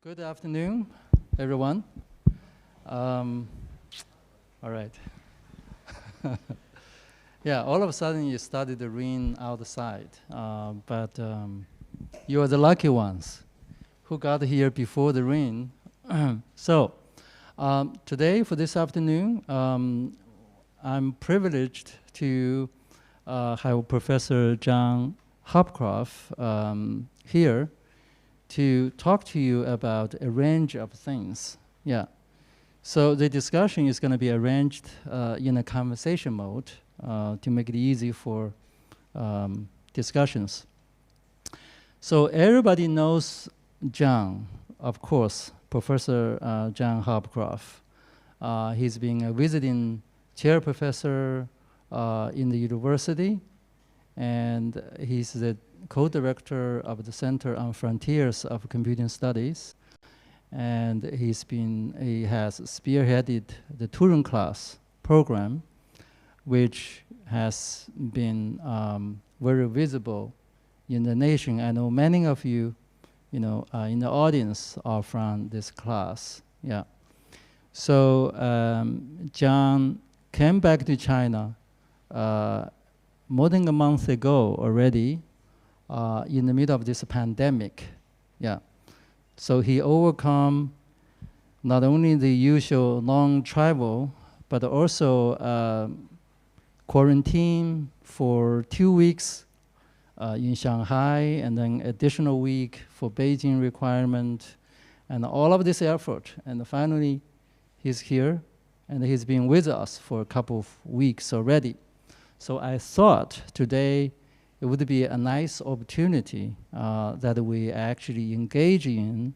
Good afternoon, everyone. All right. Yeah, all of a sudden it started to rain outside, but you are the lucky ones who got here before the rain. So today, for this afternoon, I'm privileged to have Professor John Hopcroft here to talk to you about a range of things. Yeah. So the discussion is going to be arranged in a conversation mode to make it easy for discussions. So everybody knows John, of course, Professor John Hopcroft. He's been a visiting chair professor in the university, and he's the co-director of the Center on Frontiers of Computing Studies, and he has spearheaded the Turing class program, which has been very visible in the nation. I know many of you, in the audience are from this class. Yeah. So John came back to China more than a month ago already. In the middle of this pandemic, yeah. So he overcome not only the usual long travel, but also quarantine for 2 weeks in Shanghai, and then additional week for Beijing requirement, and all of this effort. And finally, he's here, and he's been with us for a couple of weeks already. So I thought today it would be a nice opportunity that we actually engage in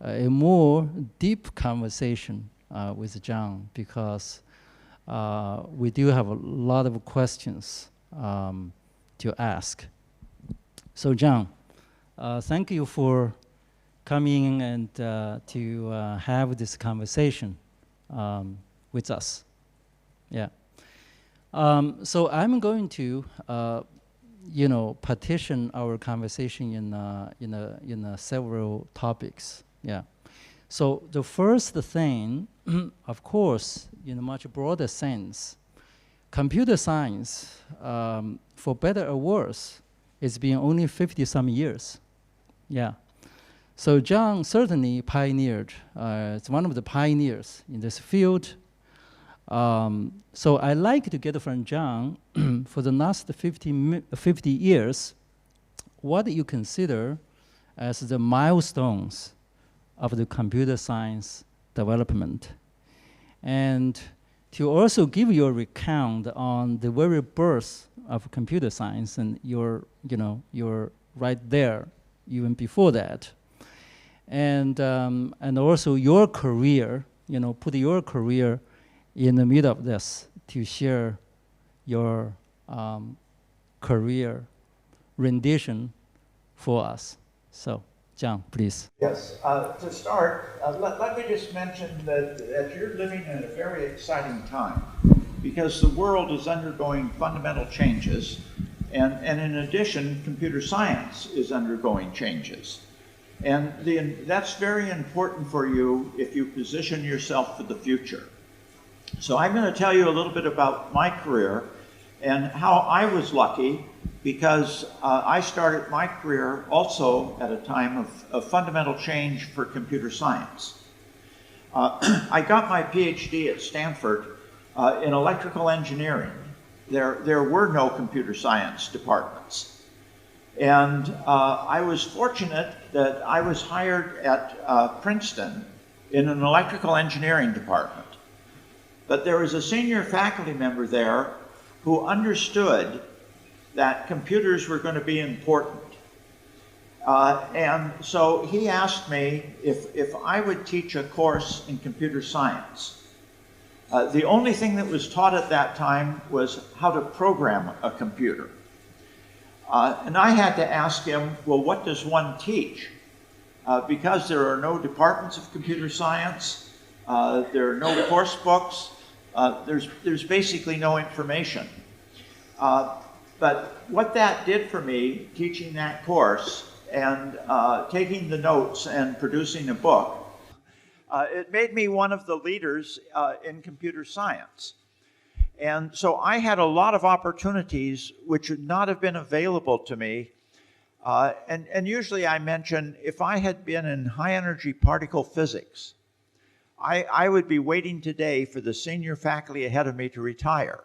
a more deep conversation with John, because we do have a lot of questions to ask. So John, thank you for coming and to have this conversation with us. Yeah. So I'm going to partition our conversation in several topics. Yeah. So the first thing, of course, in a much broader sense, computer science, for better or worse, it's been only 50-some years. Yeah. So John certainly pioneered. It's one of the pioneers in this field. So I like to get from John, for the last 50 years, what you consider as the milestones of the computer science development, and to also give you a recount on the very birth of computer science, and you're right there even before that, and also your career, put your career in the middle of this to share your career rendition for us. So, John, please. Yes, to start, let me just mention that you're living in a very exciting time, because the world is undergoing fundamental changes, and in addition, computer science is undergoing changes. And that's very important for you if you position yourself for the future. So I'm going to tell you a little bit about my career and how I was lucky, because I started my career also at a time of fundamental change for computer science. I got my PhD at Stanford in electrical engineering. There were no computer science departments. And I was fortunate that I was hired at Princeton in an electrical engineering department. But there was a senior faculty member there who understood that computers were going to be important. And so he asked me if I would teach a course in computer science. The only thing that was taught at that time was how to program a computer. And I had to ask him, well, what does one teach? Because there are no departments of computer science, there are no course books, there's basically no information. But what that did for me, teaching that course, and taking the notes and producing a book, it made me one of the leaders in computer science. And so I had a lot of opportunities which would not have been available to me. And usually I mention, if I had been in high energy particle physics, I would be waiting today for the senior faculty ahead of me to retire.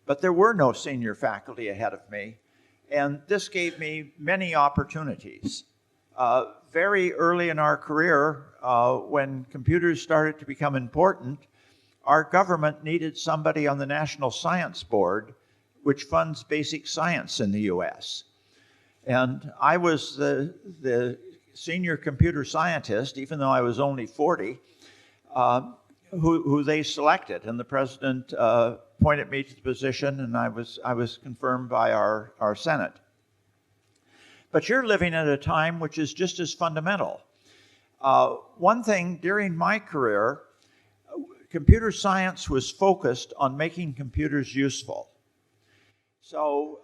But there were no senior faculty ahead of me, and this gave me many opportunities. Very early in our career, when computers started to become important, our government needed somebody on the National Science Board, which funds basic science in the US. And I was the senior computer scientist, even though I was only 40, who they selected. And the president appointed me to the position, and I was confirmed by our Senate. But you're living at a time which is just as fundamental. One thing during my career, computer science was focused on making computers useful. So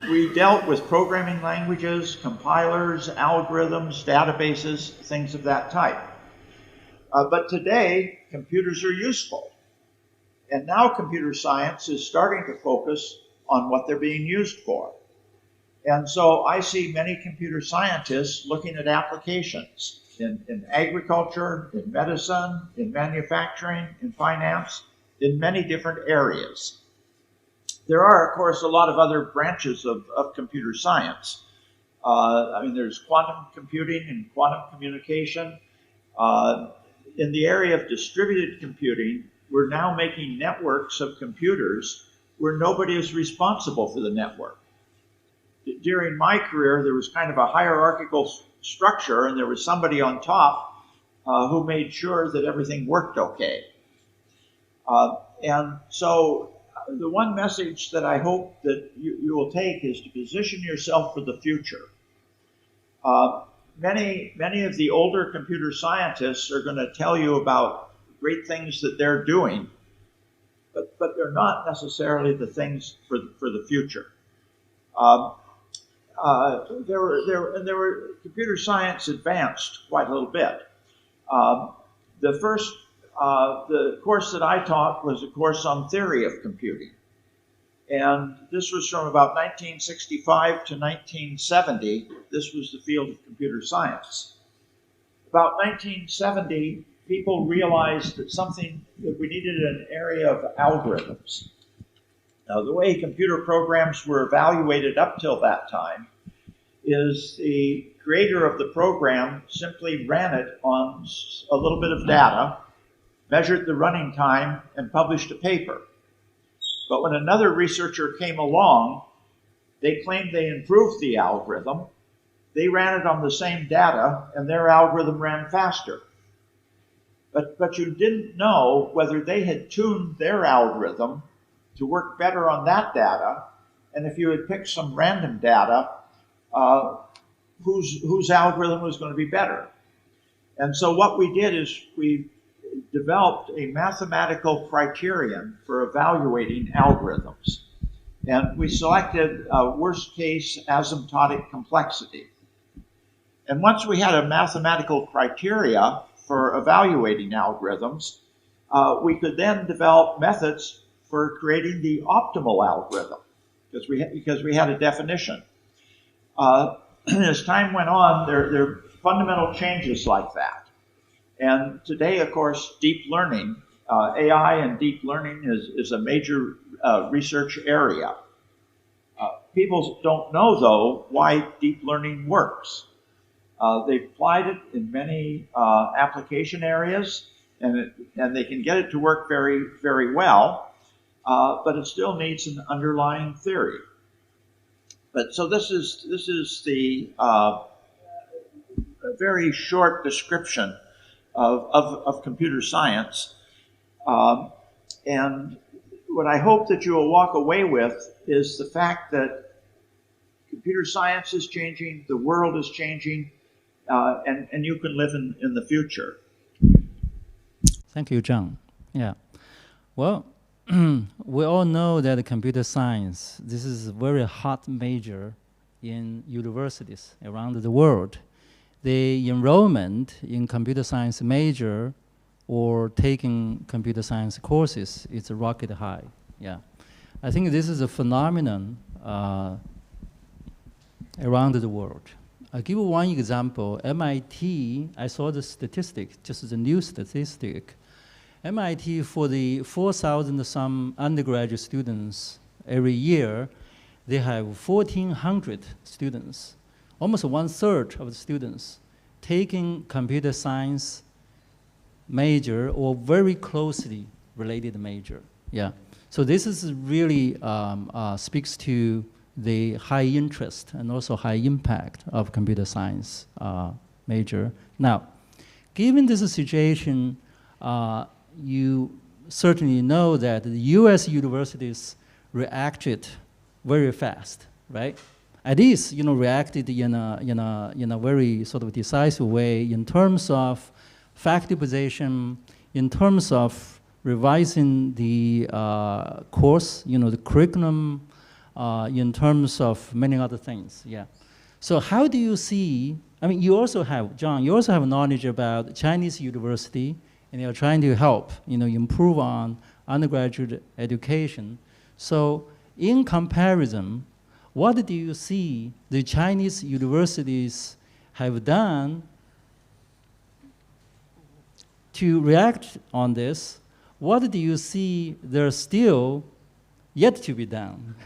we dealt with programming languages, compilers, algorithms, databases, things of that type. But today, computers are useful. And now computer science is starting to focus on what they're being used for. And so I see many computer scientists looking at applications in agriculture, in medicine, in manufacturing, in finance, in many different areas. There are, of course, a lot of other branches of computer science. I mean, there's quantum computing and quantum communication. In the area of distributed computing, we're now making networks of computers where nobody is responsible for the network. During my career, there was kind of a hierarchical structure, and there was somebody on top who made sure that everything worked okay. And so the one message that I hope that you will take is to position yourself for the future. Many of the older computer scientists are going to tell you about great things that they're doing, but they're not necessarily the things for the future. Computer science advanced quite a little bit. The course that I taught was a course on theory of computing. And this was from about 1965 to 1970. This was the field of computer science. About 1970, people realized that we needed an area of algorithms. Now, the way computer programs were evaluated up till that time is the creator of the program simply ran it on a little bit of data, measured the running time, and published a paper. But when another researcher came along, they claimed they improved the algorithm. They ran it on the same data, and their algorithm ran faster. But you didn't know whether they had tuned their algorithm to work better on that data, and if you had picked some random data, whose algorithm was going to be better. And so what we did is we developed a mathematical criterion for evaluating algorithms. And we selected worst case asymptotic complexity. And once we had a mathematical criteria for evaluating algorithms, we could then develop methods for creating the optimal algorithm, because we had a definition. As time went on, there are fundamental changes like that. And today, of course, deep learning, AI and deep learning is a major research area. People don't know, though, why deep learning works. They've applied it in many application areas, and they can get it to work very, very well, but it still needs an underlying theory. But so this is the very short description of computer science, and what I hope that you will walk away with is the fact that computer science is changing, the world is changing, and you can live in the future. Thank you, John. Yeah. Well, we all know that computer science, this is a very hot major in universities around the world, the enrollment in computer science major or taking computer science courses is rocket high. Yeah, I think this is a phenomenon around the world. I'll give you one example. MIT, I saw the statistic, just the new statistic. MIT, for the 4,000 some undergraduate students every year, they have 1,400 students, almost 1/3 of the students taking computer science major or very closely related major. Yeah. So this is really speaks to the high interest and also high impact of computer science major. Now, given this situation, you certainly know that the US universities reacted very fast, right? At least, reacted in a very sort of decisive way in terms of faculty position, in terms of revising the course, the curriculum, in terms of many other things, yeah. So how do you see, you also have, John, you also have knowledge about Chinese university, and you're trying to help, improve on undergraduate education. So in comparison, what do you see the Chinese universities have done to react on this? What do you see there's still yet to be done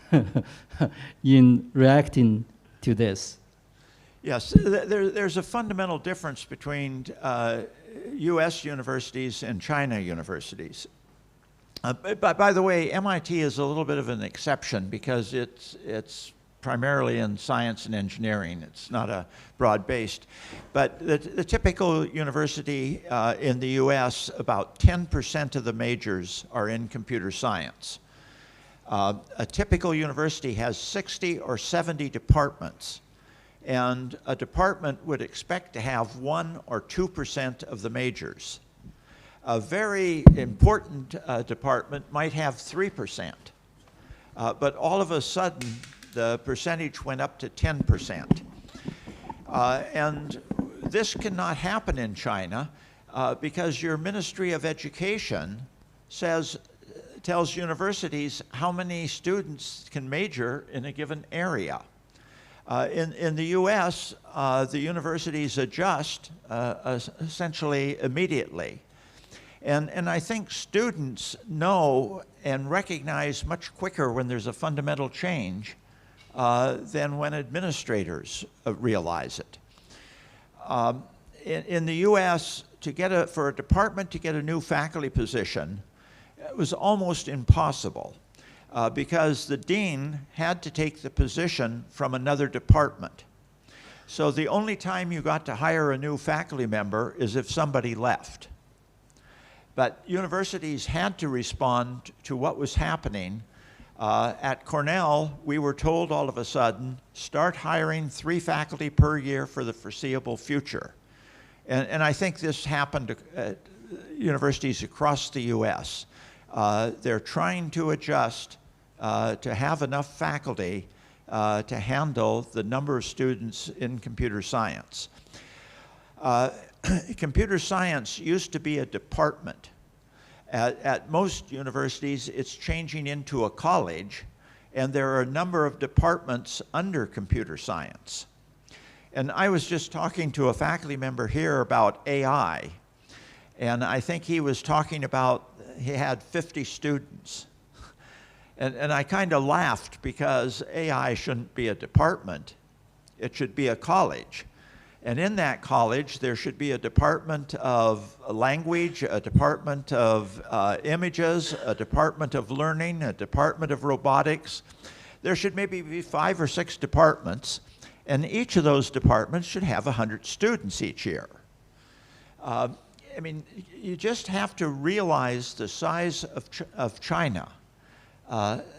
in reacting to this? Yes, there's a fundamental difference between U.S. universities and China universities. By the way, MIT is a little bit of an exception because it's primarily in science and engineering. It's not a broad-based. But the typical university in the U.S., about 10% of the majors are in computer science. A typical university has 60 or 70 departments. And a department would expect to have 1 or 2% of the majors. A very important department might have 3%. But all of a sudden, the percentage went up to 10%. And this cannot happen in China because your Ministry of Education tells universities how many students can major in a given area. In the U.S., the universities adjust essentially immediately. And I think students know and recognize much quicker when there's a fundamental change than when administrators realize it. In the U.S., for a department to get a new faculty position, it was almost impossible. Because the dean had to take the position from another department. So the only time you got to hire a new faculty member is if somebody left. But universities had to respond to what was happening. At Cornell, we were told all of a sudden, start hiring 3 faculty per year for the foreseeable future. And I think this happened at universities across the US. They're trying to adjust to have enough faculty to handle the number of students in computer science. Computer science used to be a department. At most universities, it's changing into a college, and there are a number of departments under computer science. And I was just talking to a faculty member here about AI, and I think he was talking about he had 50 students. And I kind of laughed because AI shouldn't be a department. It should be a college. And in that college, there should be a department of language, a department of images, a department of learning, a department of robotics. There should maybe be 5 or 6 departments, and each of those departments should have 100 students each year. You just have to realize the size of China.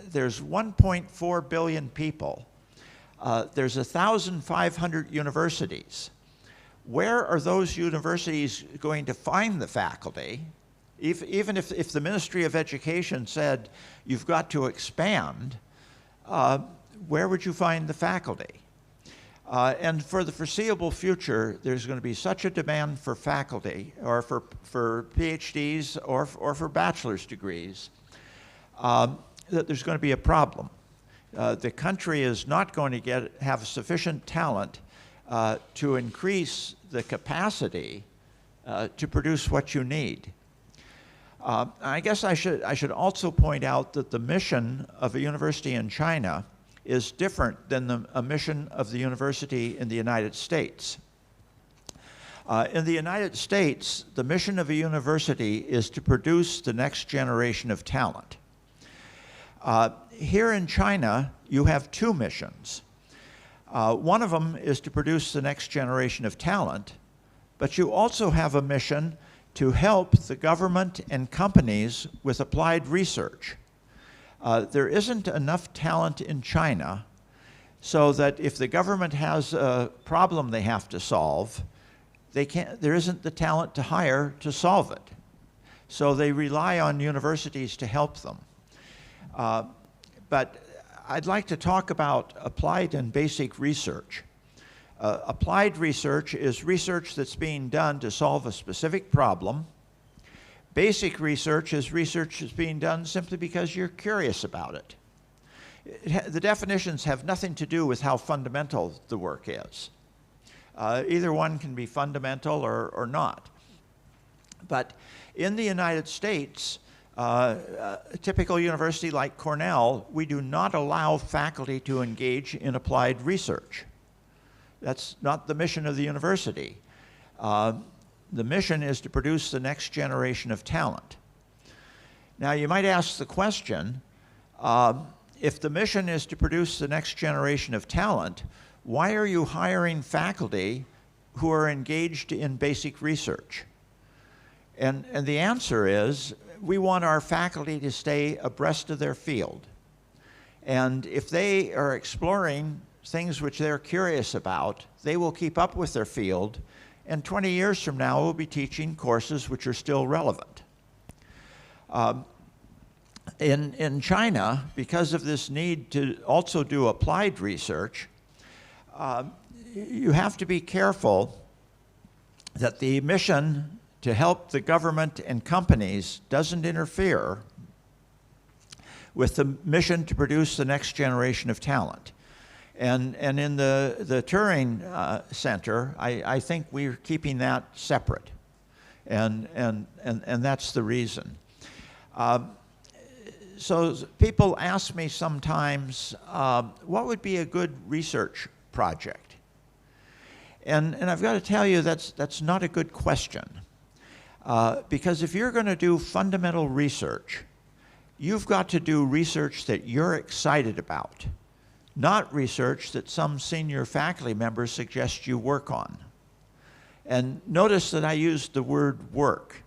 There's 1.4 billion people. There's 1,500 universities. Where are those universities going to find the faculty? Even if the Ministry of Education said you've got to expand, where would you find the faculty? And for the foreseeable future, there's going to be such a demand for faculty, or for PhDs, or for bachelor's degrees, that there's going to be a problem. The country is not going to have sufficient talent to increase the capacity to produce what you need. I guess I should also point out that the mission of a university in China is different than a mission of the university in the United States. In the United States, the mission of a university is to produce the next generation of talent. Here in China, you have two missions. One of them is to produce the next generation of talent, but you also have a mission to help the government and companies with applied research. There isn't enough talent in China so that if the government has a problem they have to solve, there isn't the talent to hire to solve it. So they rely on universities to help them. But I'd like to talk about applied and basic research. Applied research is research that's being done to solve a specific problem. Basic research is research that's being done simply because you're curious about it. The definitions have nothing to do with how fundamental the work is. Either one can be fundamental or not. But in the United States, a typical university like Cornell, we do not allow faculty to engage in applied research. That's not the mission of the university. The mission is to produce the next generation of talent. Now, you might ask the question, if the mission is to produce the next generation of talent, why are you hiring faculty who are engaged in basic research? And the answer is, we want our faculty to stay abreast of their field. And if they are exploring things which they're curious about, they will keep up with their field, and 20 years from now we'll be teaching courses which are still relevant. In China, because of this need to also do applied research, you have to be careful that the mission to help the government and companies doesn't interfere with the mission to produce the next generation of talent. And in the Turing Center, I think we're keeping that separate, and that's the reason. So people ask me sometimes, what would be a good research project? And I've got to tell you that's not a good question, because if you're going to do fundamental research, you've got to do research that you're excited about, not research that some senior faculty members suggest you work on. And notice that I used the word work.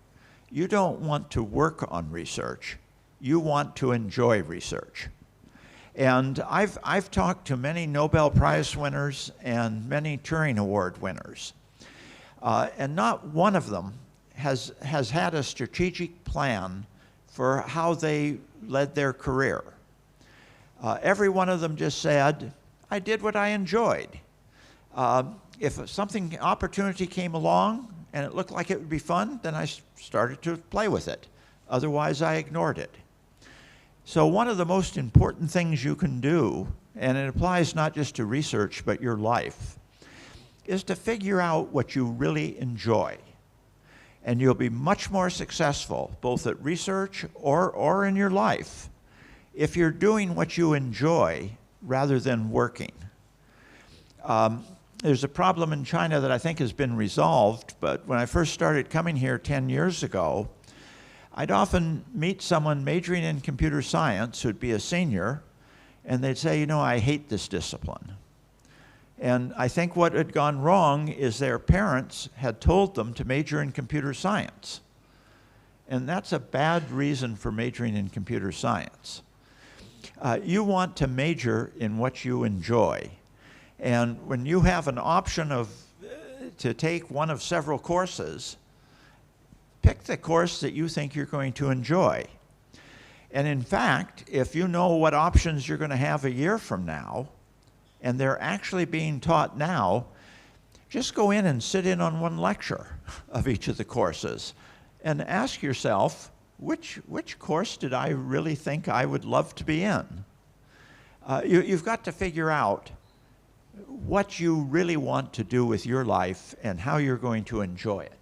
You don't want to work on research. You want to enjoy research. And I've talked to many Nobel Prize winners and many Turing Award winners. And not one of them has had a strategic plan for how they led their career. Every one of them just said, I did what I enjoyed. If something opportunity came along and it looked like it would be fun, then I started to play with it. Otherwise, I ignored it. So one of the most important things you can do, and it applies not just to research but your life, is to figure out what you really enjoy. And you'll be much more successful, both at research or in your life, if you're doing what you enjoy rather than working. There's a problem in China that I think has been resolved, but when I first started coming here 10 years ago, I'd often meet someone majoring in computer science who'd be a senior, and they'd say, you know, I hate this discipline. And I think what had gone wrong is their parents had told them to major in computer science. And that's a bad reason for majoring in computer science. You want to major in what you enjoy. And when you have an option to take one of several courses, pick the course that you think you're going to enjoy. And in fact, if you know what options you're going to have a year from now, and they're actually being taught now. Just go in and sit in on one lecture of each of the courses and ask yourself, which course did I really think I would love to be in? You've got to figure out what you really want to do with your life and how you're going to enjoy it.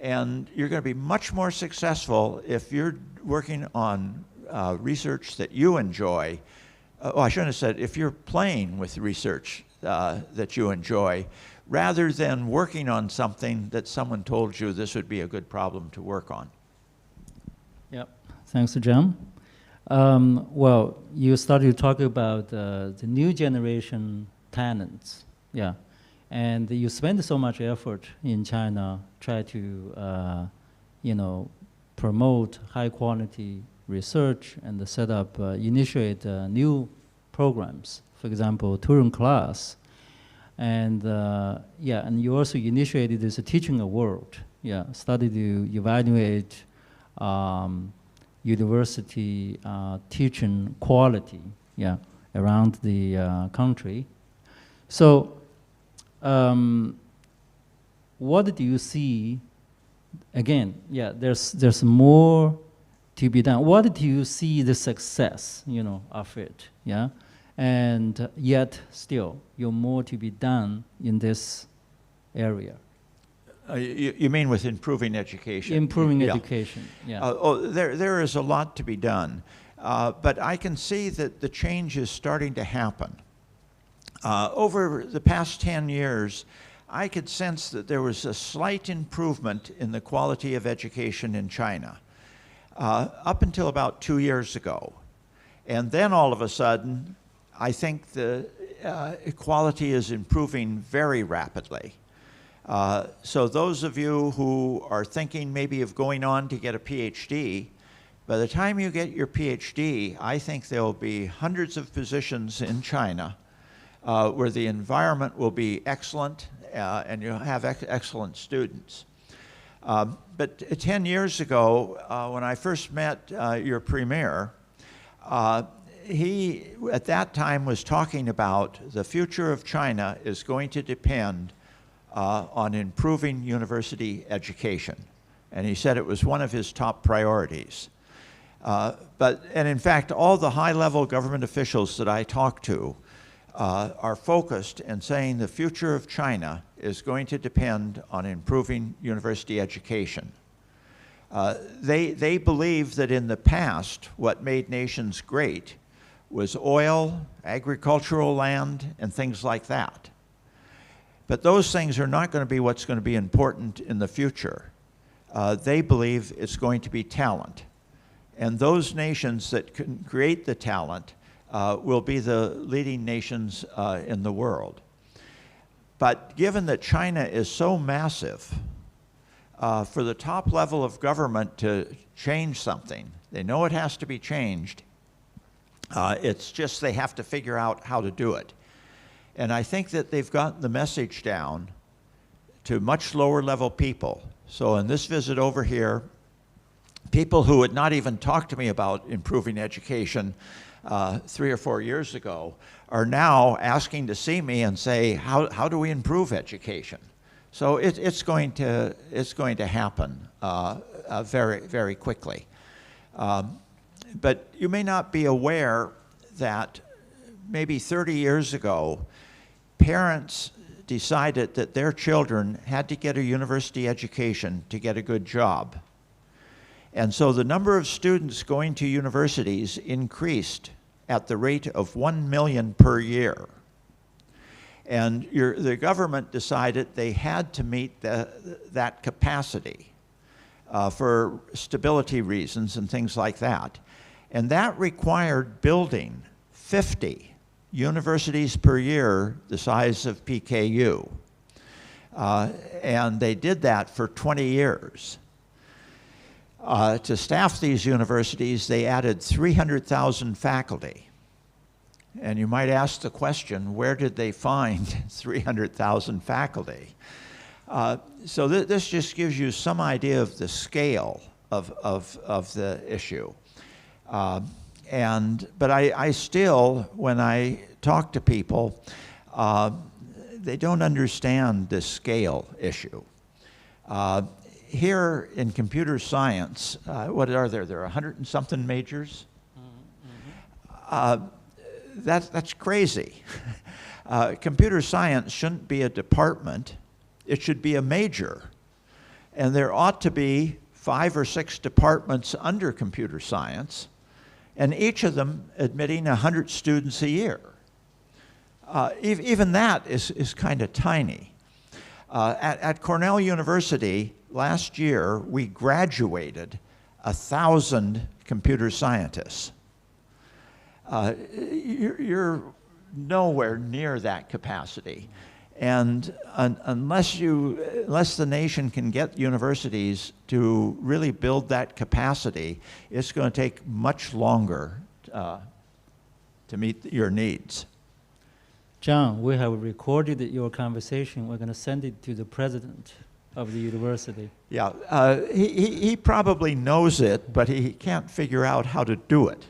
And you're going to be much more successful if you're working on research that you enjoy. I shouldn't have said if you're playing with research that you enjoy, rather than working on something that someone told you this would be a good problem to work on. Yep, thanks, John. Well, you started to talk about the new generation talents, yeah, and you spend so much effort in China, try to, promote high quality research and set up, initiate new programs. For example, Turing class. And and you also initiated this teaching award. Yeah, started to evaluate university teaching quality. Yeah, around the country. So, what do you see? Again, yeah, there's more to be done. What do you see the success, of it? Yeah. And yet, still, you're more to be done in this area. You mean with improving education? Improving education, yeah. There is a lot to be done. But I can see that the change is starting to happen. Over the past 10 years, I could sense that there was a slight improvement in the quality of education in China, up until about 2 years ago. And then all of a sudden, I think the quality is improving very rapidly. So those of you who are thinking maybe of going on to get a PhD, by the time you get your PhD, I think there will be hundreds of positions in China where the environment will be excellent and you'll have excellent students. But 10 years ago, when I first met your premier, he, at that time, was talking about the future of China is going to depend on improving university education. And he said it was one of his top priorities. And in fact, all the high-level government officials that I talk to are focused and saying the future of China is going to depend on improving university education. They believe that in the past, what made nations great was oil, agricultural land, and things like that. But those things are not going to be what's going to be important in the future. They believe it's going to be talent. And those nations that can create the talent will be the leading nations in the world. But given that China is so massive, for the top level of government to change something, they know it has to be changed. It's just they have to figure out how to do it. And I think that they've gotten the message down to much lower level people. So in this visit over here, people who had not even talked to me about improving education 3 or 4 years ago are now asking to see me and say, how do we improve education? So it's going to happen very, very quickly. But you may not be aware that maybe 30 years ago, parents decided that their children had to get a university education to get a good job. And so the number of students going to universities increased at the rate of 1 million per year. And the government decided they had to meet that capacity for stability reasons and things like that. And that required building 50 universities per year the size of PKU. And they did that for 20 years. To staff these universities, they added 300,000 faculty. And you might ask the question, where did they find 300,000 faculty? So this just gives you some idea of the scale of the issue. But I still, when I talk to people, they don't understand the scale issue. Here in computer science, what are there? There are 100 and something majors. That's crazy. Computer science shouldn't be a department. It should be a major. And there ought to be 5 or 6 departments under computer science, and each of them admitting 100 students a year. Even that is kind of tiny. At Cornell University, last year, we graduated 1,000 computer scientists. You're nowhere near that capacity. And unless the nation can get universities to really build that capacity, it's going to take much longer to meet your needs. John, we have recorded your conversation. We're going to send it to the president of the university. Yeah, he probably knows it, but he can't figure out how to do it.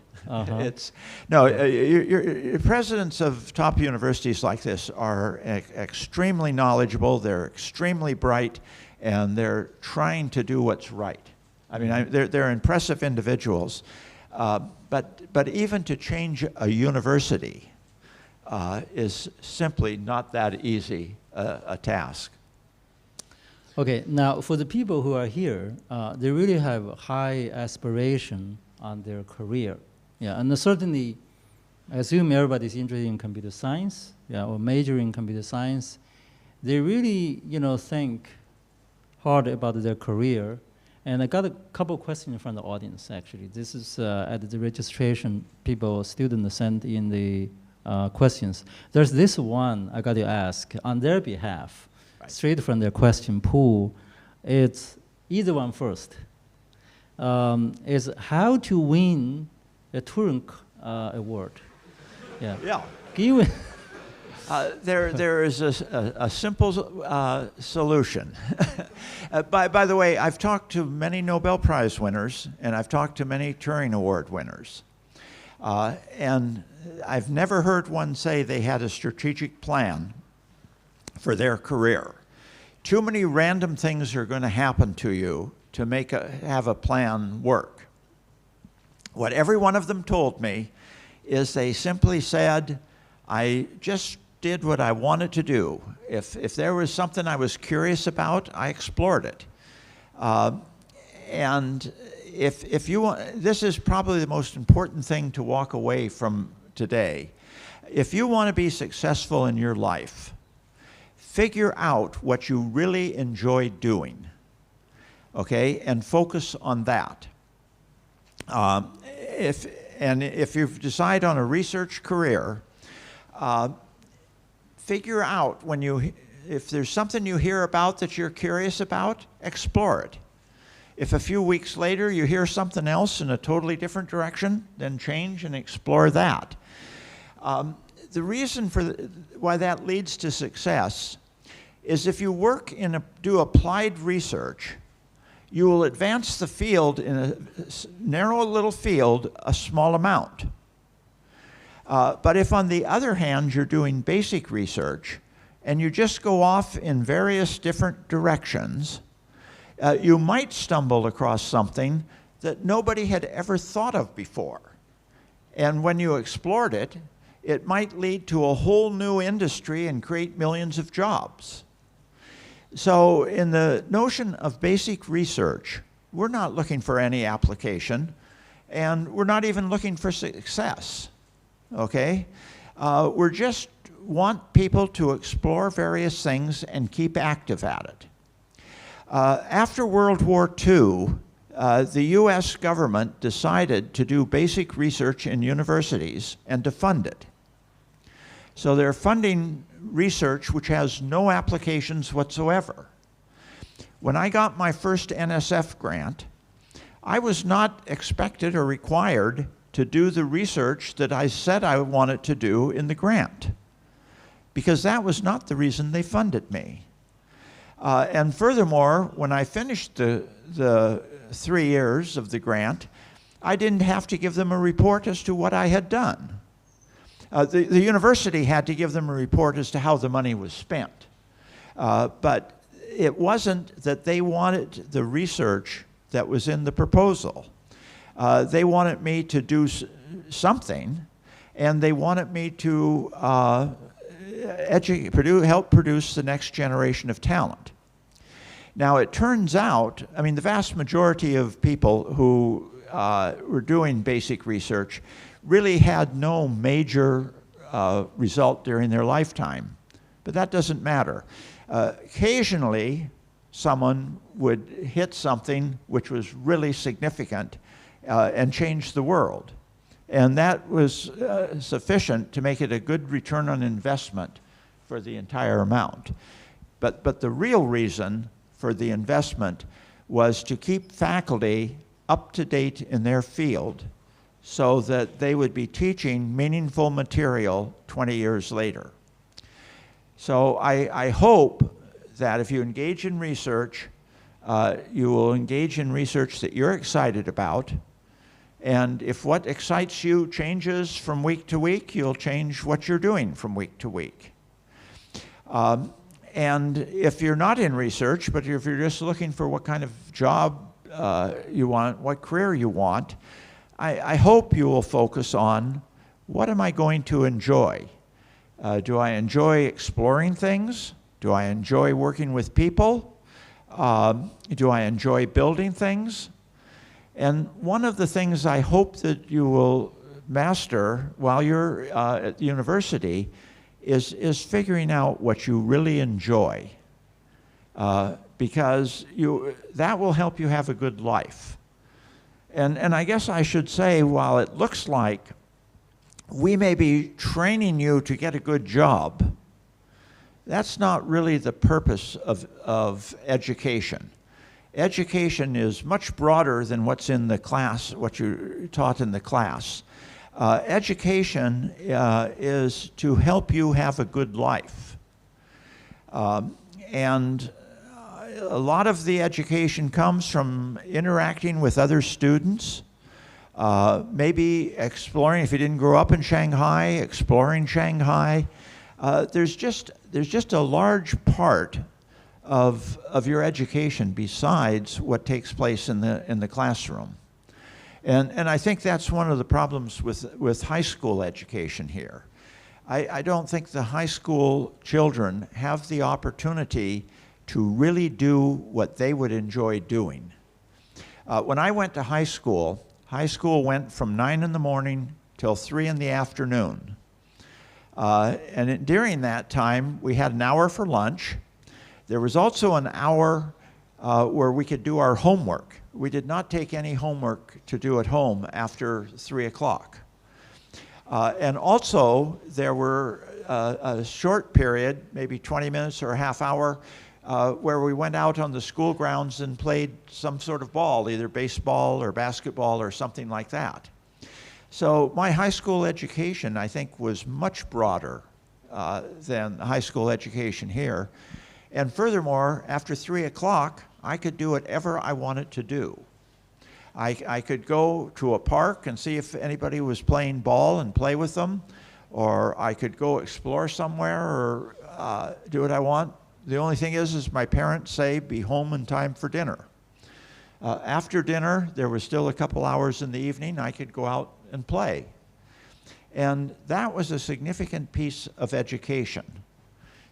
Presidents of top universities like this are extremely knowledgeable, they're extremely bright, and they're trying to do what's right. I mean, they're impressive individuals, but even to change a university is simply not that easy a task. Okay, now for the people who are here, they really have high aspiration on their career. Yeah, and certainly, I assume everybody's interested in computer science, or majoring in computer science. They really, think hard about their career. And I got a couple questions from the audience, actually. This is at the registration, students sent in the questions. There's this one I got to ask on their behalf, right, straight from their question pool. It's either one first. Is how to win a Turing Award. Yeah. There is a simple solution. By the way, I've talked to many Nobel Prize winners, and I've talked to many Turing Award winners. And I've never heard one say they had a strategic plan for their career. Too many random things are going to happen to you to have a plan work. What every one of them told me is they simply said, I just did what I wanted to do. If there was something I was curious about, I explored it. And if you want, this is probably the most important thing to walk away from today. If you want to be successful in your life, figure out what you really enjoy doing, okay, and focus on that. If you decide on a research career, figure out if there's something you hear about that you're curious about, explore it. If a few weeks later you hear something else in a totally different direction, then change and explore that. The reason why that leads to success is if you do applied research, you will advance the field in a narrow little field a small amount. But if, on the other hand, you're doing basic research and you just go off in various different directions, you might stumble across something that nobody had ever thought of before. And when you explored it, it might lead to a whole new industry and create millions of jobs. So in the notion of basic research, we're not looking for any application, and we're not even looking for success, okay? We just want people to explore various things and keep active at it. After World War II, the US government decided to do basic research in universities and to fund it. So they're funding research which has no applications whatsoever. When I got my first NSF grant, I was not expected or required to do the research that I said I wanted to do in the grant, because that was not the reason they funded me. And furthermore, when I finished the 3 years of the grant, I didn't have to give them a report as to what I had done. The university had to give them a report as to how the money was spent. But it wasn't that they wanted the research that was in the proposal. They wanted me to do something, and they wanted me to help produce the next generation of talent. Now, it turns out, I mean, the vast majority of people who were doing basic research really had no major result during their lifetime. But that doesn't matter. Occasionally, someone would hit something which was really significant and change the world. And that was sufficient to make it a good return on investment for the entire amount. But the real reason for the investment was to keep faculty up to date in their field so that they would be teaching meaningful material 20 years later. So I hope that if you engage in research, you will engage in research that you're excited about. And if what excites you changes from week to week, you'll change what you're doing from week to week. And if you're not in research, but if you're just looking for what kind of job you want, what career you want, I hope you will focus on what am I going to enjoy? Do I enjoy exploring things? Do I enjoy working with people? Do I enjoy building things? And one of the things I hope that you will master while you're at the university is figuring out what you really enjoy, because that will help you have a good life. And I guess I should say, while it looks like we may be training you to get a good job, that's not really the purpose of education. Education is much broader than what's in the class, what you're taught in the class. Education is to help you have a good life. And a lot of the education comes from interacting with other students, maybe exploring, if you didn't grow up in Shanghai, exploring Shanghai. There's just a large part of your education besides what takes place in the classroom. And I think that's one of the problems with high school education here. I don't think the high school children have the opportunity to really do what they would enjoy doing. When I went to high school went from 9 in the morning till 3 in the afternoon. And during that time, we had an hour for lunch. There was also an hour where we could do our homework. We did not take any homework to do at home after 3 o'clock. And also, there were a short period, maybe 20 minutes or a half hour, where we went out on the school grounds and played some sort of ball, either baseball or basketball or something like that. So my high school education, I think, was much broader than high school education here. And furthermore, after 3 o'clock, I could do whatever I wanted to do. I could go to a park and see if anybody was playing ball and play with them, or I could go explore somewhere or do what I want. The only thing is my parents say, be home in time for dinner. After dinner, there was still a couple hours in the evening. I could go out and play. And that was a significant piece of education.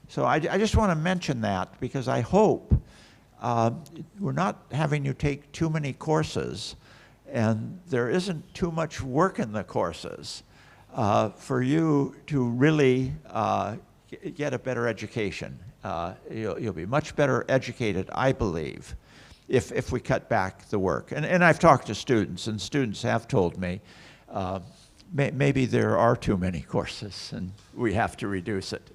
So I just want to mention that because I hope we're not having you take too many courses and there isn't too much work in the courses for you to really get a better education. You'll be much better educated, I believe, if we cut back the work. And I've talked to students, and students have told me maybe there are too many courses and we have to reduce it.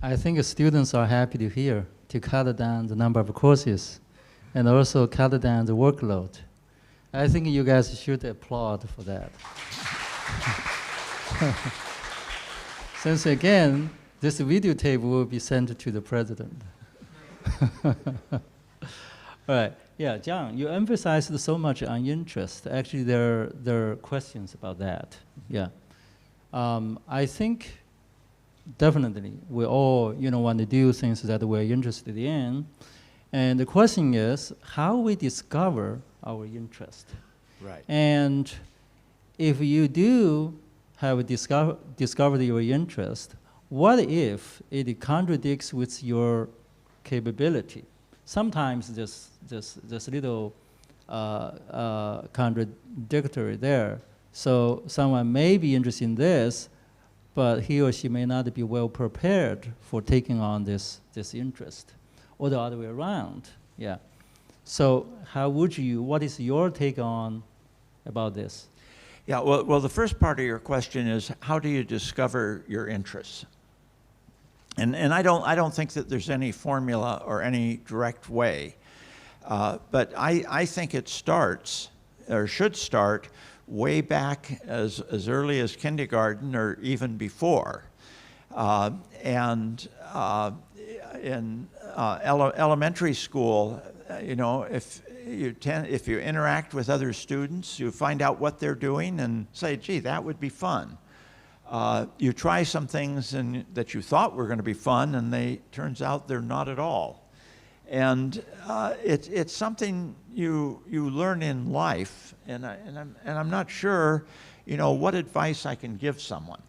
I think students are happy to hear to cut down the number of courses and also cut down the workload. I think you guys should applaud for that. Since again, this videotape will be sent to the president. All right. Yeah, John, you emphasized so much on interest. Actually, there are questions about that. Yeah. I think definitely we all, want to do things that we're interested in. And the question is how we discover our interest. Right. And if you do have discovered your interest, what if it contradicts with your capability? Sometimes there's little contradictory there. So someone may be interested in this, but he or she may not be well prepared for taking on this interest, or the other way around. Yeah. So what is your take on about this? Yeah, well, the first part of your question is how do you discover your interests? And I don't think that there's any formula or any direct way, but I think it starts or should start way back as early as kindergarten or even before, and in elementary school, if you interact with other students, you find out what they're doing and say, gee, that would be fun. You try some things that you thought were going to be fun, and turns out they're not at all. And it's something you learn in life, and I'm not sure, what advice I can give someone.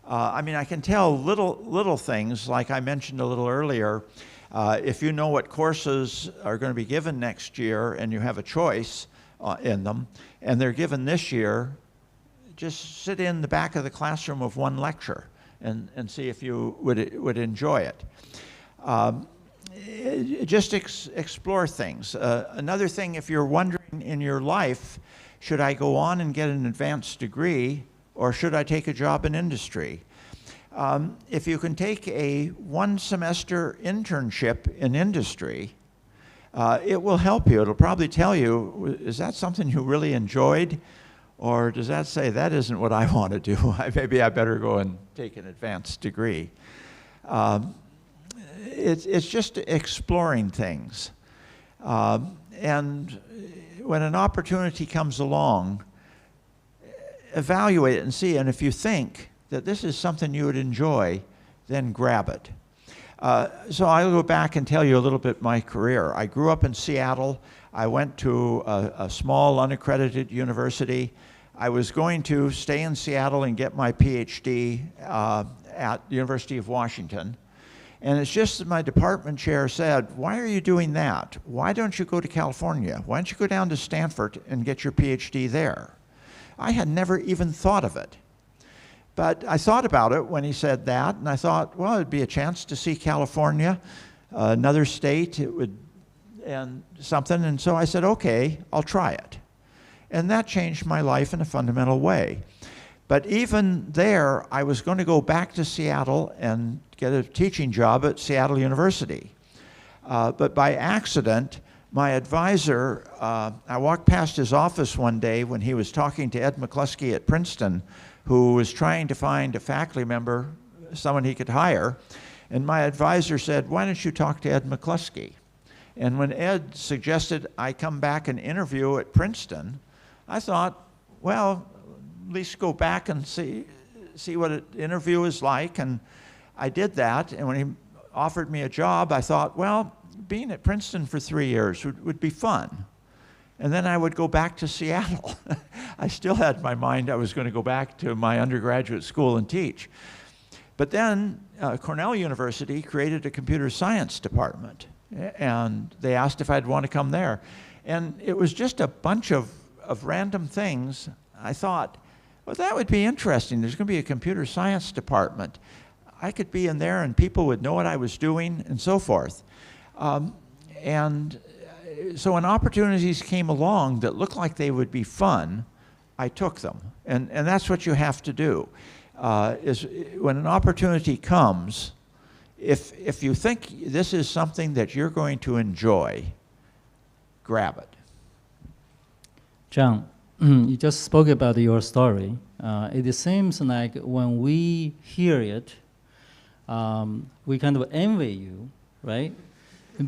I can tell little things, like I mentioned a little earlier. If you know what courses are going to be given next year, and you have a choice in them, and they're given this year, just sit in the back of the classroom of one lecture and see if you would enjoy it. Just explore things. Another thing, if you're wondering in your life, should I go on and get an advanced degree, or should I take a job in industry? If you can take a one-semester internship in industry, it will help you. It'll probably tell you, is that something you really enjoyed? Or does that say, that isn't what I want to do? Maybe I better go and take an advanced degree. It's just exploring things. And when an opportunity comes along, evaluate it and see. And if you think that this is something you would enjoy, then grab it. So I'll go back and tell you a little bit my career. I grew up in Seattle. I went to a small unaccredited university. I was going to stay in Seattle and get my PhD at the University of Washington. And it's just that my department chair said, why are you doing that? Why don't you go to California? Why don't you go down to Stanford and get your PhD there? I had never even thought of it. But I thought about it when he said that, and I thought, well, it'd be a chance to see California, another state, and something. And so I said, okay, I'll try it. And that changed my life in a fundamental way. But even there, I was going to go back to Seattle and get a teaching job at Seattle University. But by accident, my advisor, I walked past his office one day when he was talking to Ed McCluskey at Princeton, who was trying to find a faculty member, someone he could hire. And my advisor said, why don't you talk to Ed McCluskey? And when Ed suggested I come back and interview at Princeton, I thought, well, at least go back and see what an interview is like. And I did that. And when he offered me a job, I thought, well, being at Princeton for 3 years would be fun. And then I would go back to Seattle. I still had in my mind I was going to go back to my undergraduate school and teach. But then Cornell University created a computer science department. And they asked if I'd want to come there. And it was just a bunch of random things. I thought, well, that would be interesting. There's going to be a computer science department. I could be in there and people would know what I was doing and so forth. And so when opportunities came along that looked like they would be fun, I took them. And that's what you have to do. Is when an opportunity comes, if you think this is something that you're going to enjoy, grab it. John, you just spoke about your story. It seems like when we hear it, we kind of envy you, right?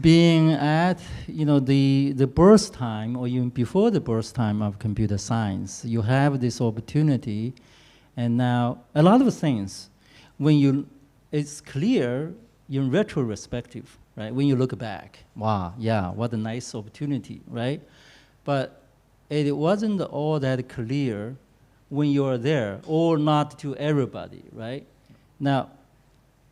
being at the birth time or even before the birth time of computer science, you have this opportunity, and now a lot of things, it's clear in retrospective, right? When you look back, wow, yeah, what a nice opportunity, right? But it wasn't all that clear when you are there, or not to everybody, right? Now,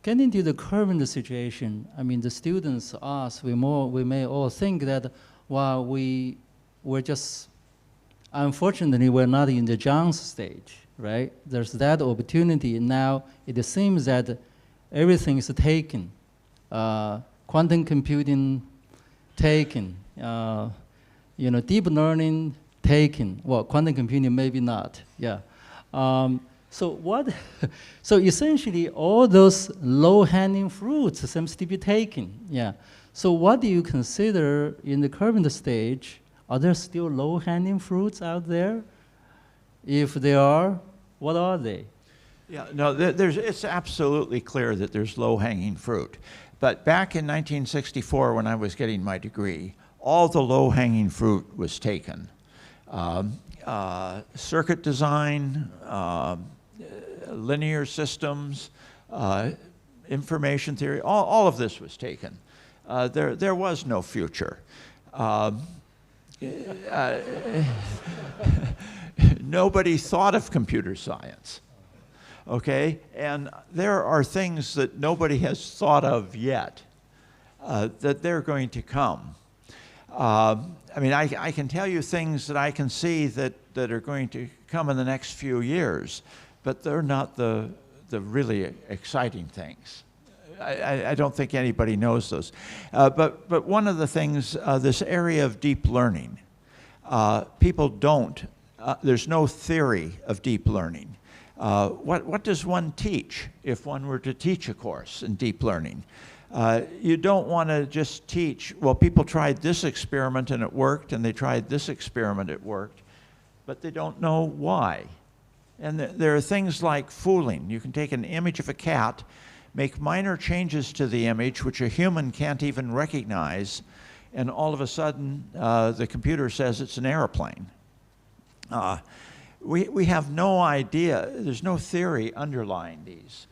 getting to the current situation, I mean, the students, us, we may all think that, well, we're just, unfortunately, we're not in the John's stage, right? There's that opportunity. Now, it seems that everything is taken. Quantum computing taken. Deep learning taken. Well, quantum computing maybe not, yeah. So essentially all those low-hanging fruits seems to be taken, yeah. So what do you consider in the current stage? Are there still low-hanging fruits out there? If there are, what are they? Yeah, no, it's absolutely clear that there's low-hanging fruit. But back in 1964 when I was getting my degree, all the low-hanging fruit was taken. Circuit design, linear systems, information theory, all of this was taken. There was no future. Nobody thought of computer science, okay? And there are things that nobody has thought of yet that they're going to come. I mean, I can tell you things that I can see that are going to come in the next few years, but they're not the really exciting things. I don't think anybody knows those. But one of the things, this area of deep learning, people don't, there's no theory of deep learning. What does one teach if one were to teach a course in deep learning? You don't want to just teach, well, people tried this experiment and it worked, and they tried this experiment, it worked, but they don't know why. And there are things like fooling. You can take an image of a cat, make minor changes to the image, which a human can't even recognize, and all of a sudden, the computer says it's an airplane. We have no idea, there's no theory underlying these.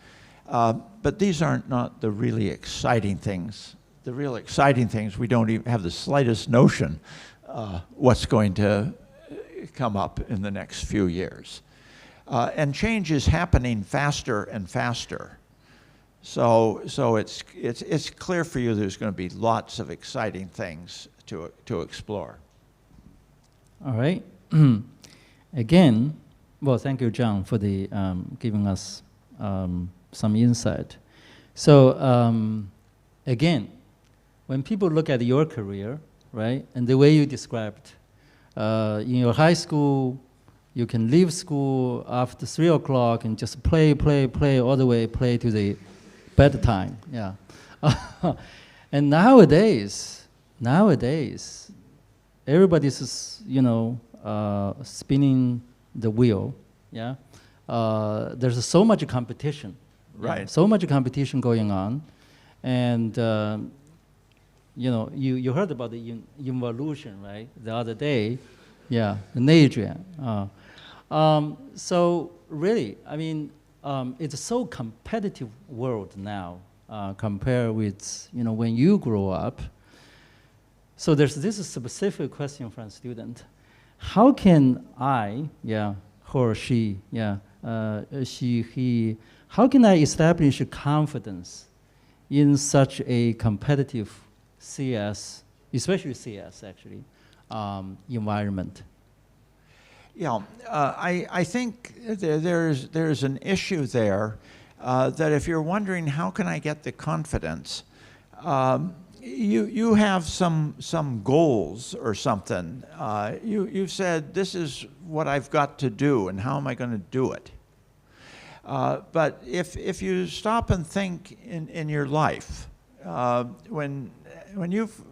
But these aren't not the really exciting things. The real exciting things, we don't even have the slightest notion what's going to come up in the next few years. And change is happening faster and faster. So it's clear for you there's going to be lots of exciting things to explore. All right. Again, well, thank you, John, for the giving us some insight. So again, when people look at your career, right, and the way you described, in your high school, you can leave school after 3 o'clock and just play all the way, play to the bedtime, yeah. And nowadays, everybody's, spinning the wheel, yeah. There's so much competition. Right. Yeah, so much competition going on. And, you heard about the involution, right? The other day, yeah, the Nature. So really, I mean, it's a so competitive world now compared with, when you grow up. So there's this specific question from a student. How can I, yeah, he or she, yeah, he, how can I establish confidence in such a competitive CS, especially CS actually, environment? Yeah, I think there's an issue there that if you're wondering how can I get the confidence, you have some goals or something. You've said this is what I've got to do and how am I going to do it. But if you stop and think in your life, when you've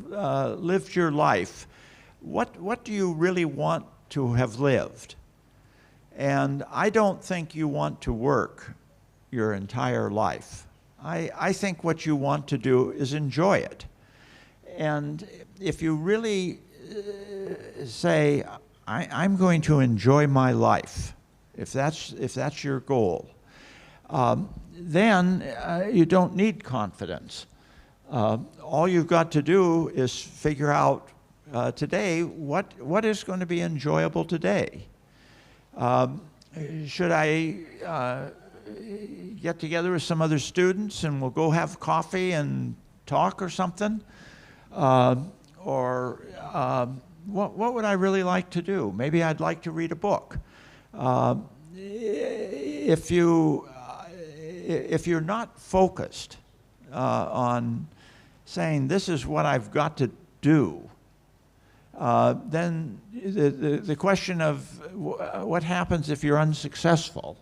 lived your life, what do you really want to have lived? And I don't think you want to work your entire life. I think what you want to do is enjoy it. and if you really say, I'm going to enjoy my life, if that's your goal, then you don't need confidence. All you've got to do is figure out today what is going to be enjoyable today. Should I get together with some other students and we'll go have coffee and talk or something? Or what would I really like to do? Maybe I'd like to read a book. If you're not focused on saying this is what I've got to do, then the question of what happens if you're unsuccessful?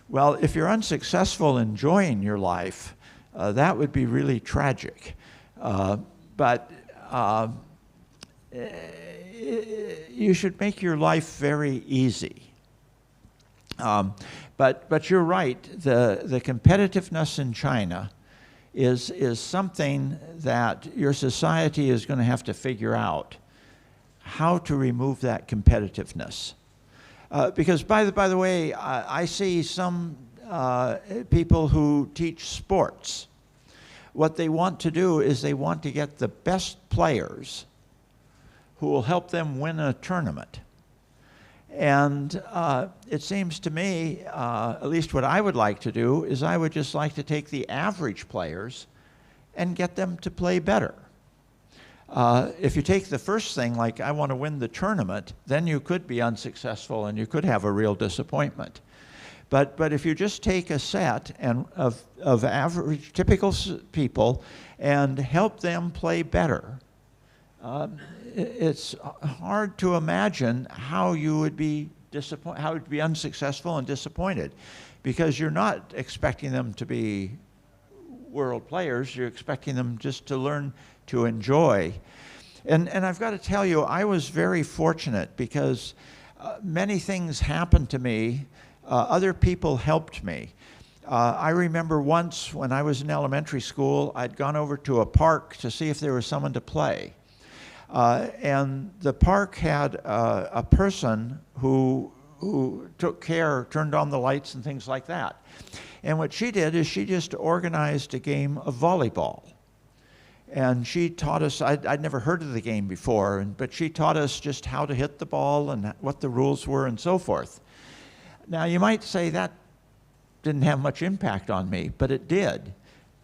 Well, if you're unsuccessful enjoying your life, that would be really tragic. But you should make your life very easy. But you're right, the competitiveness in China is something that your society is going to have to figure out how to remove that competitiveness. Because by the way, I see some people who teach sports. What they want to do is they want to get the best players who will help them win a tournament. And it seems to me, at least what I would like to do, is I would just like to take the average players and get them to play better. If you take the first thing, like I want to win the tournament, then you could be unsuccessful and you could have a real disappointment. But if you just take a set of average, typical people and help them play better, it's hard to imagine how you would be unsuccessful and disappointed, because you're not expecting them to be world players. You're expecting them just to learn to enjoy. And I've got to tell you, I was very fortunate because many things happened to me. Other people helped me. I remember once when I was in elementary school, I'd gone over to a park to see if there was someone to play. And the park had a person who took care, turned on the lights and things like that. And what she did is she just organized a game of volleyball. And she taught us, I'd never heard of the game before, but she taught us just how to hit the ball and what the rules were and so forth. Now, you might say that didn't have much impact on me, but it did,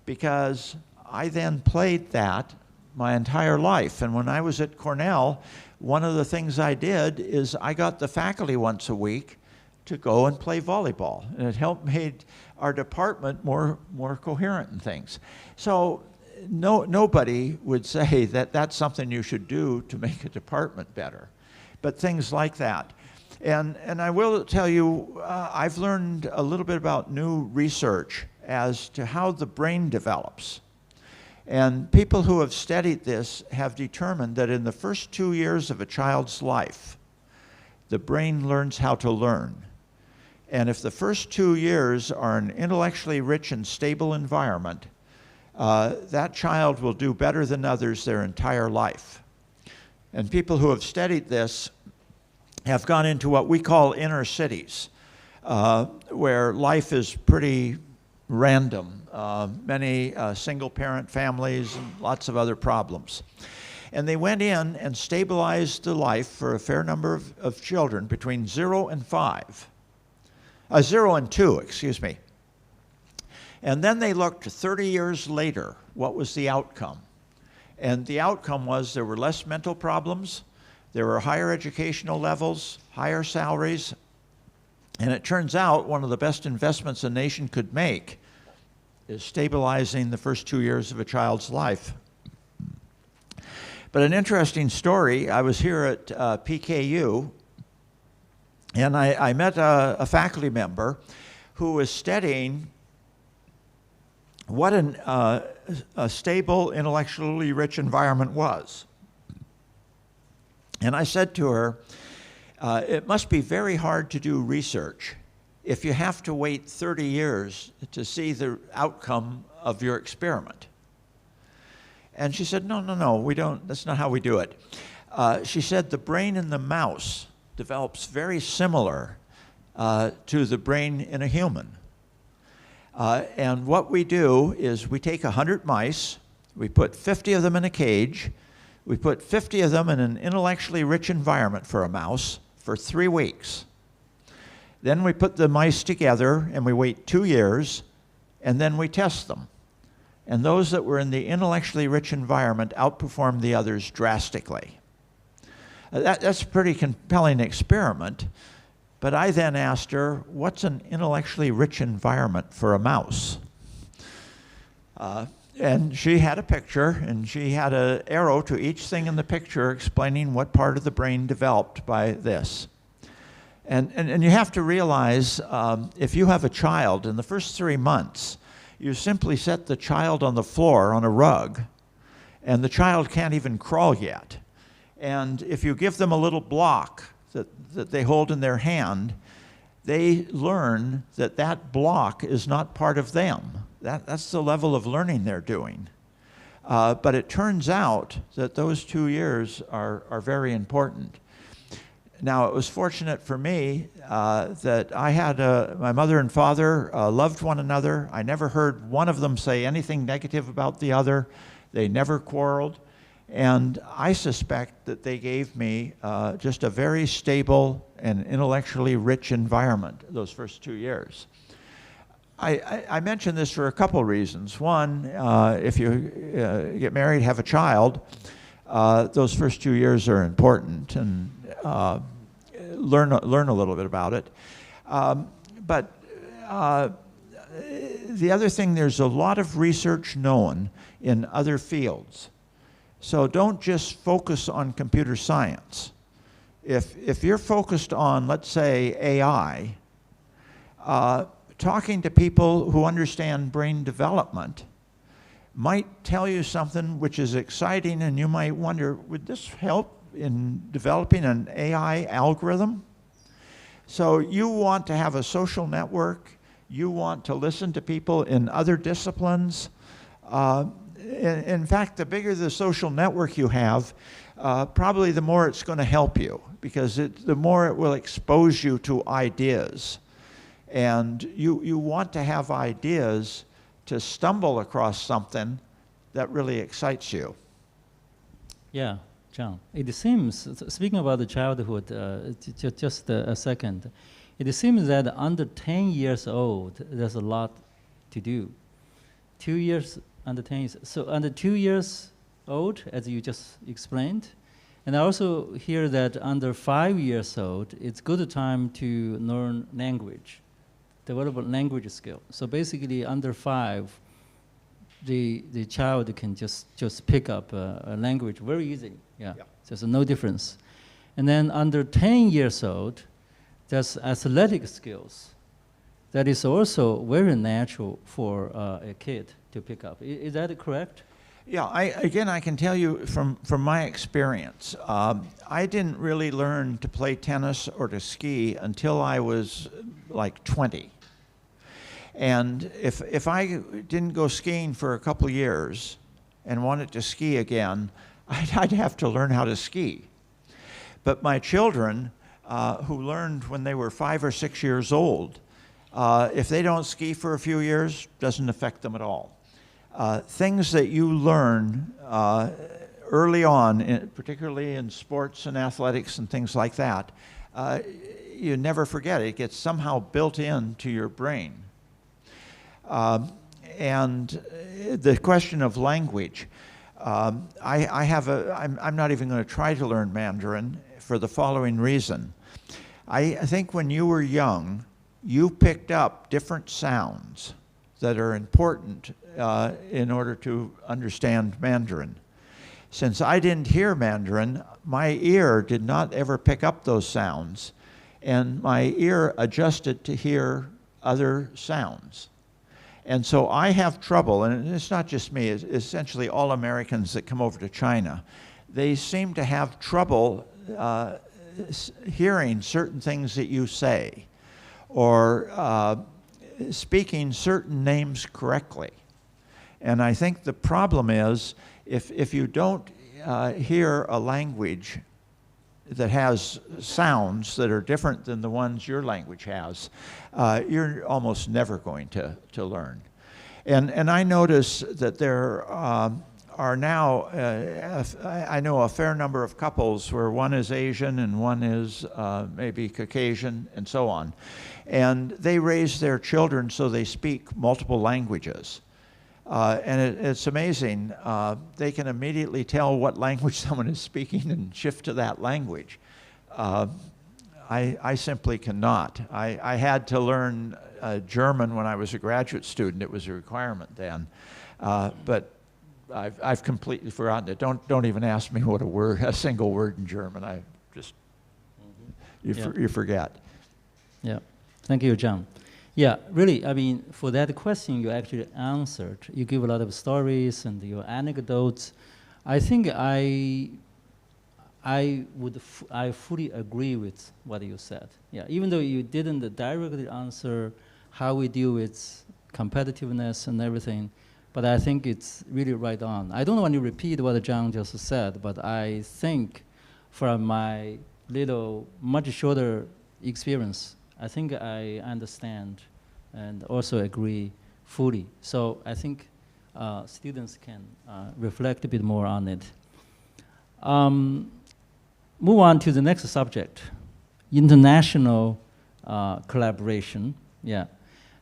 because I then played that my entire life. And when I was at Cornell, one of the things I did is I got the faculty once a week to go and play volleyball. And it helped made our department more coherent and things. So nobody would say that that's something you should do to make a department better, but things like that. And I will tell you, I've learned a little bit about new research as to how the brain develops. And people who have studied this have determined that in the first 2 years of a child's life, the brain learns how to learn. And if the first 2 years are an intellectually rich and stable environment, that child will do better than others their entire life. And people who have studied this have gone into what we call inner cities, where life is pretty random, many single-parent families and lots of other problems. And they went in and stabilized the life for a fair number of children between 0 and 2, excuse me. And then they looked 30 years later, what was the outcome? And the outcome was there were less mental problems, there were higher educational levels, higher salaries, and it turns out one of the best investments a nation could make is stabilizing the first 2 years of a child's life. But an interesting story, I was here at PKU, and I met a faculty member who was studying what a stable, intellectually rich environment was. And I said to her, it must be very hard to do research if you have to wait 30 years to see the outcome of your experiment. And she said, no, we don't, that's not how we do it. She said the brain in the mouse develops very similar to the brain in a human. And what we do is we take 100 mice, we put 50 of them in a cage, we put 50 of them in an intellectually rich environment for a mouse for 3 weeks. Then we put the mice together and we wait 2 years, and then we test them. And those that were in the intellectually rich environment outperformed the others drastically. That's a pretty compelling experiment. But I then asked her, what's an intellectually rich environment for a mouse? And she had a picture, and she had an arrow to each thing in the picture explaining what part of the brain developed by this. And you have to realize, if you have a child, in the first 3 months, you simply set the child on the floor on a rug, and the child can't even crawl yet. And if you give them a little block that they hold in their hand, they learn that that block is not part of them. That's the level of learning they're doing. But it turns out that those 2 years are very important. Now, it was fortunate for me that I had my mother and father loved one another. I never heard one of them say anything negative about the other. They never quarreled. And I suspect that they gave me just a very stable and intellectually rich environment those first 2 years. I mention this for a couple reasons. One, if you get married, have a child, those first 2 years are important, and learn a little bit about it. But the other thing, there's a lot of research known in other fields. So don't just focus on computer science. If you're focused on, let's say, AI, talking to people who understand brain development might tell you something which is exciting, and you might wonder, would this help in developing an AI algorithm? So you want to have a social network. You want to listen to people in other disciplines. In fact, the bigger the social network you have, probably the more it's going to help you, because the more it will expose you to ideas. And you want to have ideas to stumble across something that really excites you. Yeah, John. It seems, speaking about the childhood, just a second, it seems that under 10 years old, there's a lot to do. 2 years, under 10 years. So under 2 years old, as you just explained, and I also hear that under 5 years old, it's good time to learn language, develop a language skill. So basically, under 5, the child can just pick up a language very easily. Yeah. There's no difference. And then under 10 years old, there's athletic skills. That is also very natural for a kid to pick up. Is that correct? Yeah, I can tell you from my experience, I didn't really learn to play tennis or to ski until I was like 20. And if I didn't go skiing for a couple of years and wanted to ski again, I'd have to learn how to ski. But my children, who learned when they were 5 or 6 years old, if they don't ski for a few years, doesn't affect them at all. Things that you learn early on, particularly in sports and athletics and things like that, you never forget. It gets somehow built into your brain. And the question of language, I'm not even going to try to learn Mandarin for the following reason. I think when you were young, you picked up different sounds that are important in order to understand Mandarin. Since I didn't hear Mandarin, my ear did not ever pick up those sounds, and my ear adjusted to hear other sounds. And so I have trouble, and it's not just me, it's essentially all Americans that come over to China. They seem to have trouble hearing certain things that you say, or speaking certain names correctly. And I think the problem is if you don't hear a language that has sounds that are different than the ones your language has, you're almost never going to learn. And I notice that there are now, I know a fair number of couples where one is Asian and one is maybe Caucasian and so on. And they raise their children so they speak multiple languages. And it's amazing. They can immediately tell what language someone is speaking and shift to that language. I simply cannot. I had to learn German when I was a graduate student. It was a requirement then. But I've completely forgotten it. Don't even ask me what a single word in German. I just, you forget. Yeah. Thank you, John. Yeah, really, I mean, for that question you actually answered. You give a lot of stories and your anecdotes. I think I fully agree with what you said. Yeah, even though you didn't directly answer how we deal with competitiveness and everything, but I think it's really right on. I don't want to repeat what John just said, but I think from my much shorter experience, I think I understand and also agree fully. So I think students can reflect a bit more on it. Move on to the next subject, international collaboration. Yeah.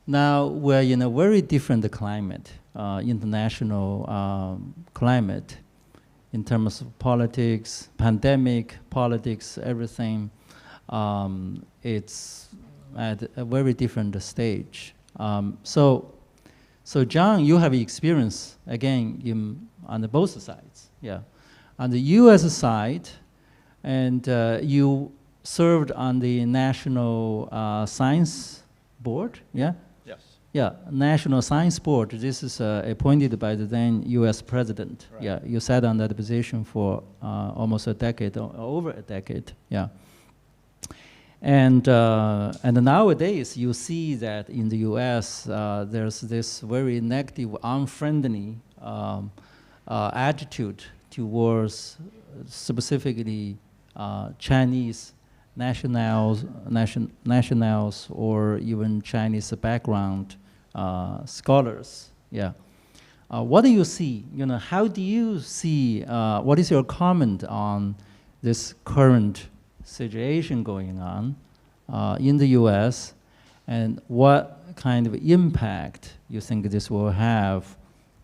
Now we're in a very different climate, international climate in terms of politics, pandemic, politics, everything. It's at a very different stage. So John, you have experience again on both sides. Yeah, on the U.S. side, and you served on the National Science Board. Yeah. Yes. Yeah, National Science Board. This is appointed by the then U.S. President. Right. Yeah, you sat on that position for almost a decade, or over a decade. Yeah. And nowadays, you see that in the U.S., there's this very negative, unfriendly attitude towards specifically Chinese nationals or even Chinese background scholars. Yeah. What do you see? How do you see? What is your comment on this current situation going on in the U.S., and what kind of impact you think this will have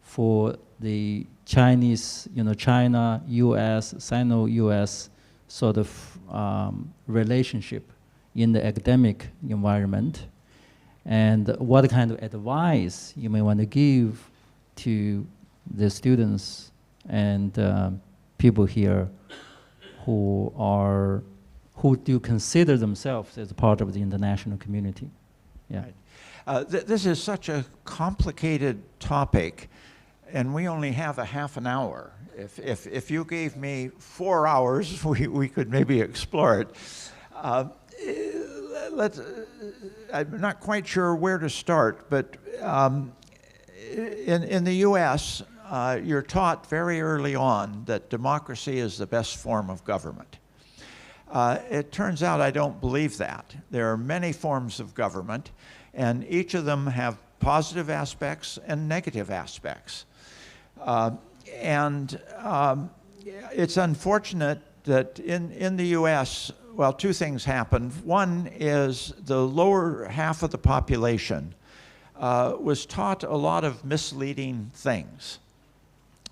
for the Chinese, China, U.S., Sino-U.S. sort of relationship in the academic environment, and what kind of advice you may want to give to the students and people here who do consider themselves as part of the international community. Yeah. Right. This is such a complicated topic, and we only have a half an hour. If you gave me 4 hours, we could maybe explore it. I'm not quite sure where to start, but in the U.S., you're taught very early on that democracy is the best form of government. It turns out I don't believe that. There are many forms of government, and each of them have positive aspects and negative aspects. It's unfortunate that in the U.S., well, two things happened. One is the lower half of the population was taught a lot of misleading things.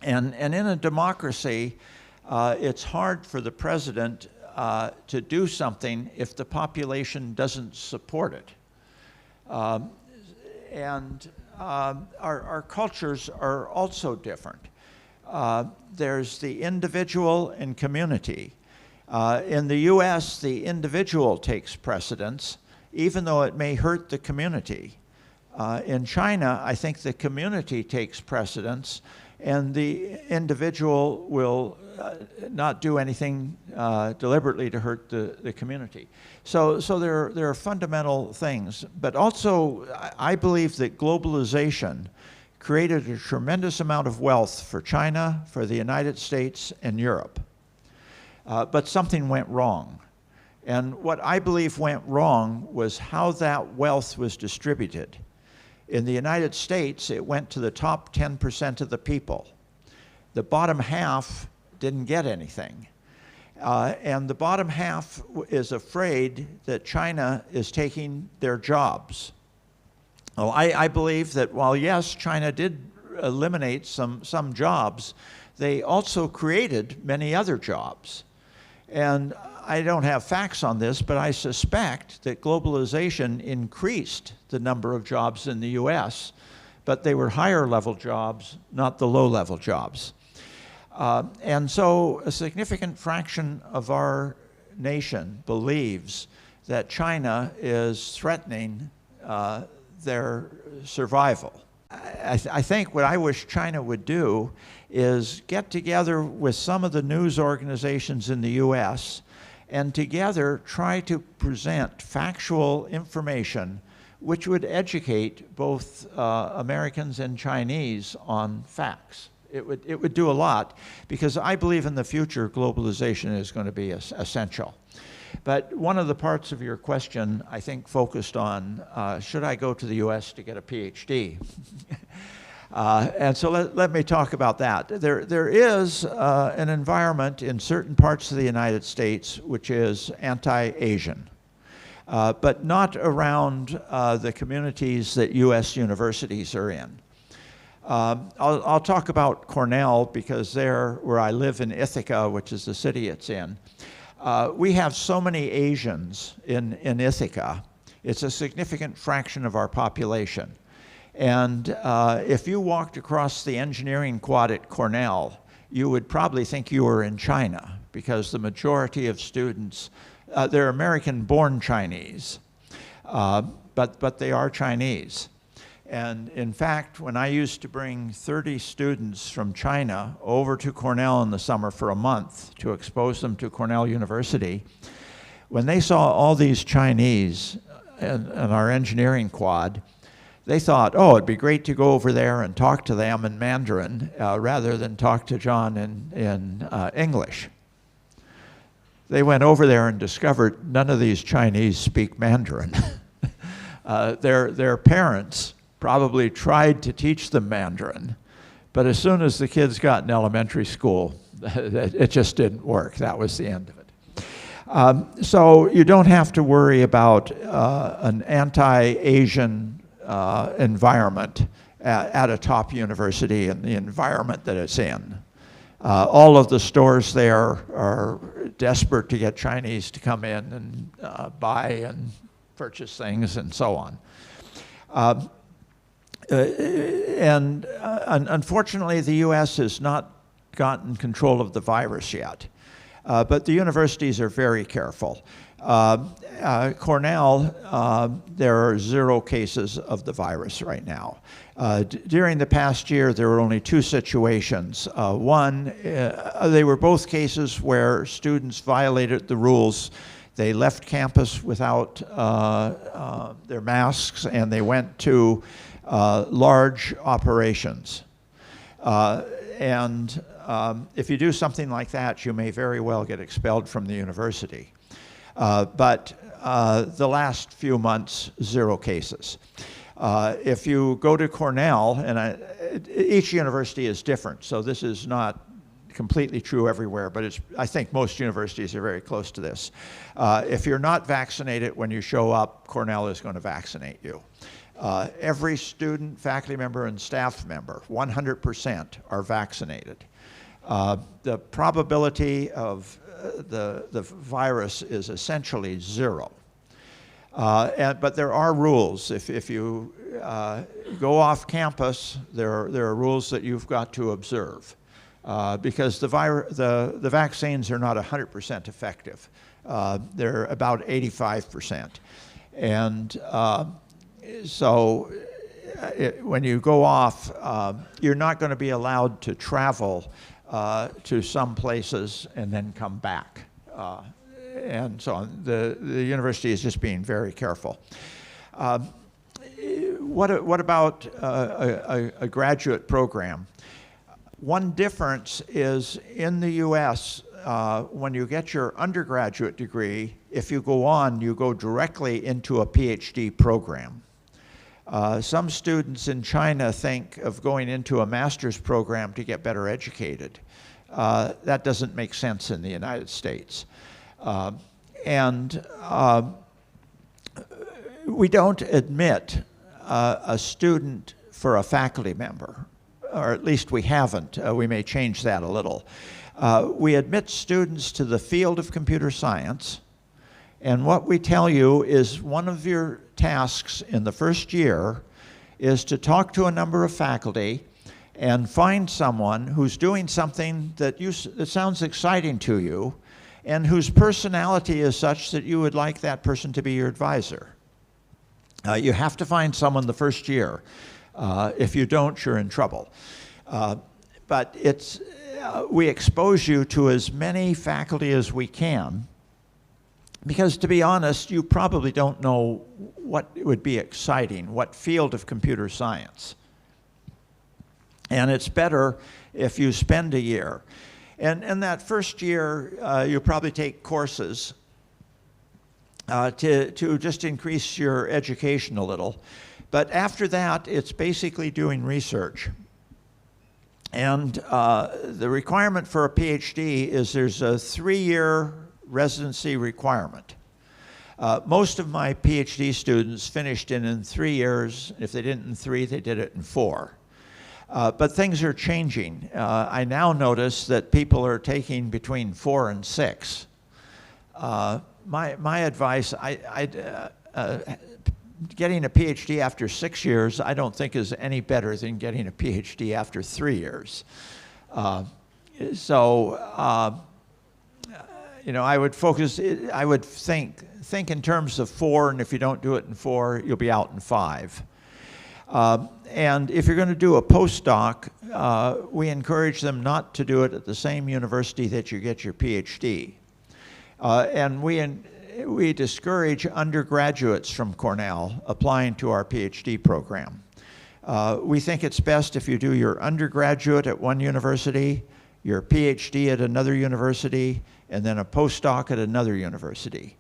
And in a democracy, it's hard for the president to do something if the population doesn't support it. Our cultures are also different. There's the individual and community. In the U.S., the individual takes precedence, even though it may hurt the community. In China, I think the community takes precedence, and the individual will not do anything deliberately to hurt the community. So there are fundamental things. But also, I believe that globalization created a tremendous amount of wealth for China, for the United States, and Europe. But something went wrong. And what I believe went wrong was how that wealth was distributed. In the United States, it went to the top 10% of the people. The bottom half didn't get anything. And the bottom half is afraid that China is taking their jobs. Well, I believe that while, yes, China did eliminate some jobs, they also created many other jobs. And I don't have facts on this, but I suspect that globalization increased the number of jobs in the US, but they were higher level jobs, not the low level jobs. And so a significant fraction of our nation believes that China is threatening their survival. I think what I wish China would do is get together with some of the news organizations in the US and together try to present factual information which would educate both Americans and Chinese on facts. It would do a lot, because I believe in the future globalization is going to be essential. But one of the parts of your question, I think, focused on should I go to the US to get a PhD? And so let me talk about that. There is an environment in certain parts of the United States which is anti-Asian, but not around the communities that US universities are in. I'll talk about Cornell, because there, where I live in Ithaca, which is the city it's in, we have so many Asians in Ithaca. It's a significant fraction of our population. And if you walked across the engineering quad at Cornell, you would probably think you were in China, because the majority of students, they're American-born Chinese, but they are Chinese. And in fact, when I used to bring 30 students from China over to Cornell in the summer for a month to expose them to Cornell University, when they saw all these Chinese in our engineering quad, they thought, oh, it'd be great to go over there and talk to them in Mandarin rather than talk to John in English. They went over there and discovered none of these Chinese speak Mandarin. Their parents probably tried to teach them Mandarin, but as soon as the kids got in elementary school, it just didn't work. That was the end of it. So you don't have to worry about an anti-Asian environment at a top university and the environment that it's in. All of the stores there are desperate to get Chinese to come in and buy and purchase things and so on. And unfortunately, the US has not gotten control of the virus yet. But the universities are very careful. Cornell, there are 0 cases of the virus right now. During the past year, there were only 2 situations. One, they were both cases where students violated the rules. They left campus without their masks, and they went to large operations. And if you do something like that, you may very well get expelled from the university. But the last few months, 0 cases. If you go to Cornell, and each university is different, so this is not completely true everywhere, but I think most universities are very close to this. If you're not vaccinated when you show up, Cornell is going to vaccinate you. Every student, faculty member, and staff member, 100% are vaccinated. The probability of the virus is essentially 0. But there are rules. If you go off campus, there are rules that you've got to observe. Because the vaccines are not 100% effective. They're about 85%. And so when you go off, you're not going to be allowed to travel to some places and then come back. And so on. The university is just being very careful. what about a graduate program? One difference is in the US, when you get your undergraduate degree, if you go on, you go directly into a PhD program. Some students in China think of going into a master's program to get better educated. That doesn't make sense in the United States. We don't admit a student for a faculty member, or at least we haven't. We may change that a little. We admit students to the field of computer science, and what we tell you is one of your tasks in the first year is to talk to a number of faculty and find someone who's doing something that sounds exciting to you and whose personality is such that you would like that person to be your advisor. You have to find someone the first year. If you don't, you're in trouble. But we expose you to as many faculty as we can, because to be honest, you probably don't know what would be exciting, what field of computer science. And it's better if you spend a year. And in that first year, you'll probably take courses to just increase your education a little. But after that, it's basically doing research. And the requirement for a PhD is there's a 3-year residency requirement. Most of my PhD students finished in 3 years. If they didn't in 3, they did it in 4. But things are changing. I now notice that people are taking between 4 and 6. My advice, getting a PhD after 6 years, I don't think is any better than getting a PhD after 3 years. I would focus, I would think in terms of 4, and if you don't do it in 4, you'll be out in 5. And if you're going to do a postdoc, we encourage them not to do it at the same university that you get your PhD. And we discourage undergraduates from Cornell applying to our PhD program. We think it's best if you do your undergraduate at one university, your PhD at another university, and then a postdoc at another university.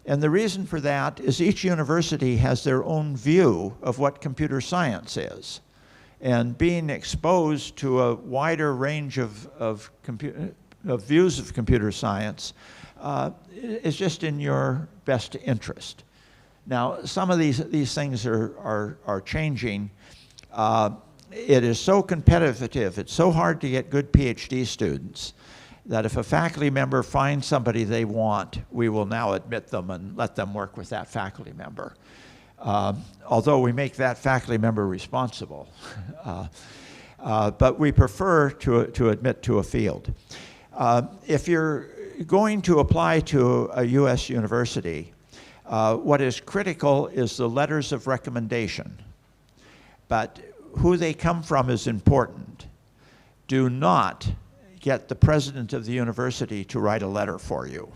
And the reason for that is each university has their own view of what computer science is. And being exposed to a wider range of views of computer science is just in your best interest. Now, some of these things are changing. It is so competitive, it's so hard to get good PhD students, that if a faculty member finds somebody they want, we will now admit them and let them work with that faculty member. Although we make that faculty member responsible. But we prefer to admit to a field. If you're going to apply to a US university, what is critical is the letters of recommendation. But who they come from is important. Do not get the president of the university to write a letter for you.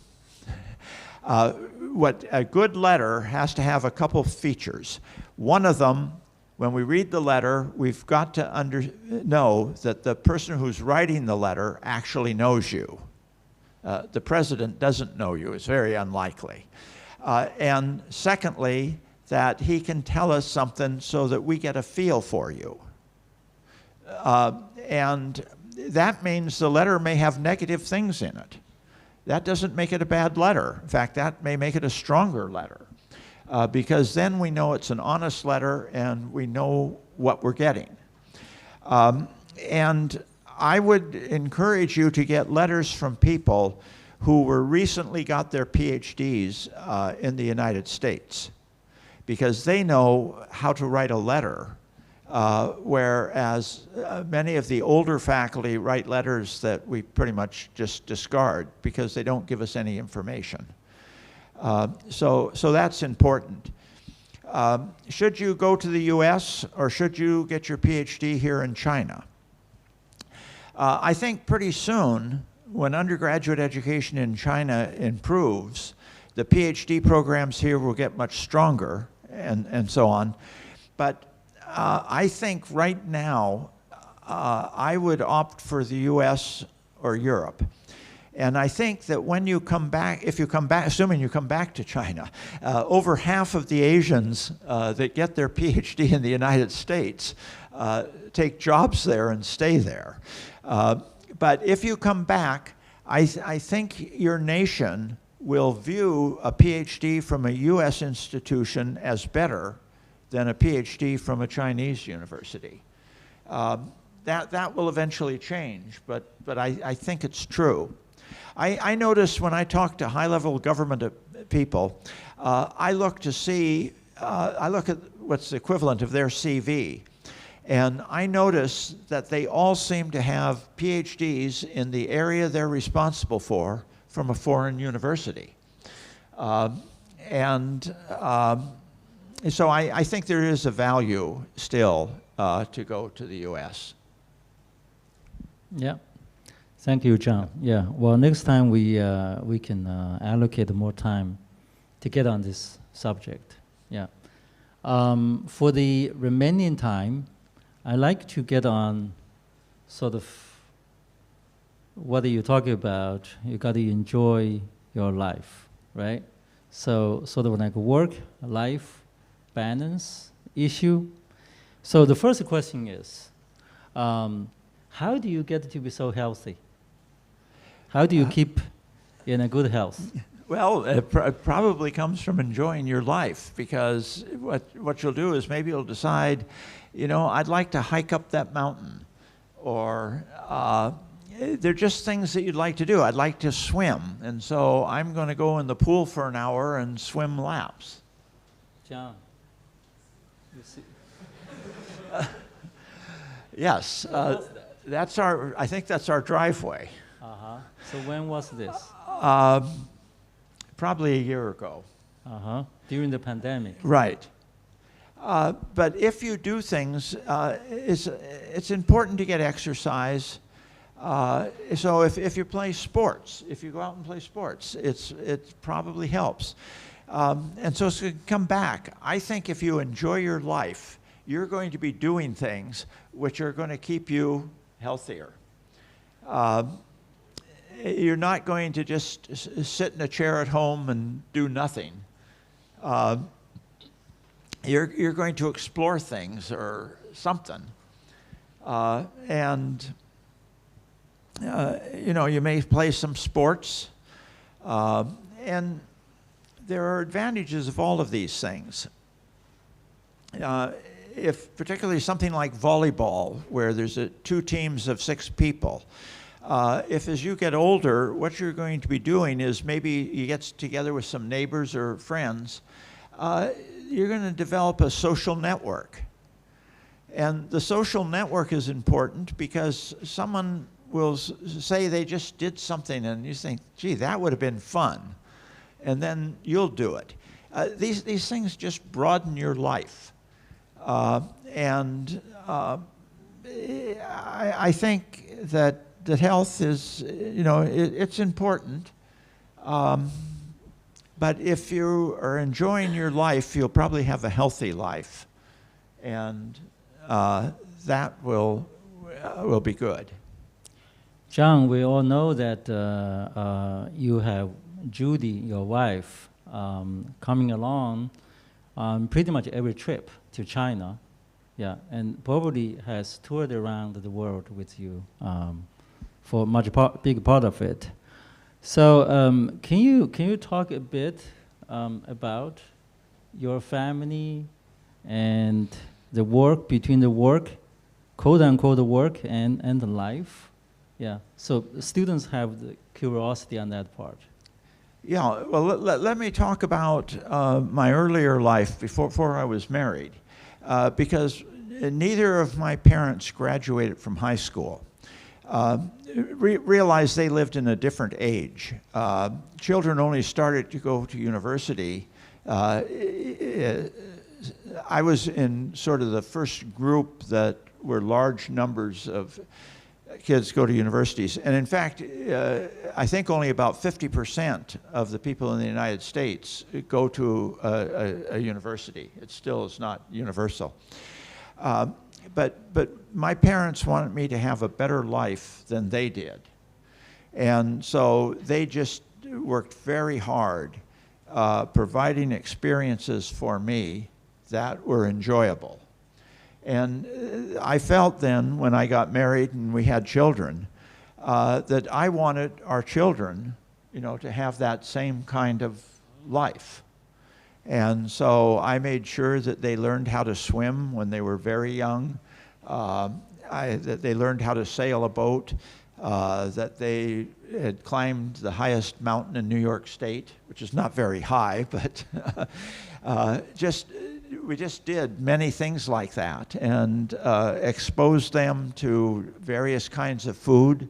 What a good letter has to have a couple features. One of them, when we read the letter, we've got to know that the person who's writing the letter actually knows you. The president doesn't know you. It's very unlikely. And secondly, that he can tell us something so that we get a feel for you. And that means the letter may have negative things in it. That doesn't make it a bad letter. In fact, that may make it a stronger letter, because then we know it's an honest letter and we know what we're getting. And I would encourage you to get letters from people who were recently got their PhDs in the United States, because they know how to write a letter. Whereas many of the older faculty write letters that we pretty much just discard because they don't give us any information. So that's important. Should you go to the US or should you get your PhD here in China? I think pretty soon, when undergraduate education in China improves, the PhD programs here will get much stronger and so on. But I think right now I would opt for the U.S. or Europe. And I think that when you come back, if you come back, assuming you come back to China, over half of the Asians that get their PhD in the United States take jobs there and stay there. But if you come back, I think your nation will view a PhD from a U.S. institution as better than a PhD from a Chinese university. That will eventually change, but I think it's true. I notice when I talk to high-level government people, I look at what's the equivalent of their CV, and I notice that they all seem to have PhDs in the area they're responsible for from a foreign university. So I think there is a value still to go to the U.S. Yeah. Thank you, John. Yeah. Well, next time we can allocate more time to get on this subject. Yeah. For the remaining time, I like to get on sort of what are you talking about? You got to enjoy your life, right? So sort of like work-life balance issue. So the first question is, how do you get to be so healthy? How do you keep in a good health? Well, it probably comes from enjoying your life, because what you'll do is maybe you'll decide, I'd like to hike up that mountain, or they're just things that you'd like to do. I'd like to swim, and so I'm going to go in the pool for an hour and swim laps. John, you see? Yes, I think that's our driveway. Uh-huh. So when was this? Probably a year ago. Uh-huh. During the pandemic. Right. But if you do things, it's important to get exercise. So if you play sports, if you go out and play sports, it probably helps. And so to come back, I think if you enjoy your life, you're going to be doing things which are going to keep you healthier. You're not going to just sit in a chair at home and do nothing. You're going to explore things or something. You may play some sports. And there are advantages of all of these things. If particularly something like volleyball, where there's two teams of 6 people, if as you get older, what you're going to be doing is maybe you get together with some neighbors or friends, you're going to develop a social network. And the social network is important because someone will say they just did something and you think, gee, that would have been fun. And then you'll do it. These things just broaden your life. I think that health is, it's important. But if you are enjoying your life, you'll probably have a healthy life. And that will be good. John, we all know that you have Judy, your wife, coming along on pretty much every trip to China, yeah, and probably has toured around the world with you for a big part of it. So can you talk a bit about your family and the work, between the work, quote unquote work, and the life? Yeah, so students have the curiosity on that part. Yeah, well, let me talk about my earlier life before I was married, because neither of my parents graduated from high school. Realized they lived in a different age. Children only started to go to university. I was in sort of the first group that were large numbers of kids go to universities. And in fact, I think only about 50% of the people in the United States go to a university. It still is not universal. But my parents wanted me to have a better life than they did. And so they just worked very hard providing experiences for me that were enjoyable. And I felt then, when I got married and we had children, that I wanted our children, to have that same kind of life. And so I made sure that they learned how to swim when they were very young, that they learned how to sail a boat, that they had climbed the highest mountain in New York State, which is not very high, but we just did many things like that, and exposed them to various kinds of food,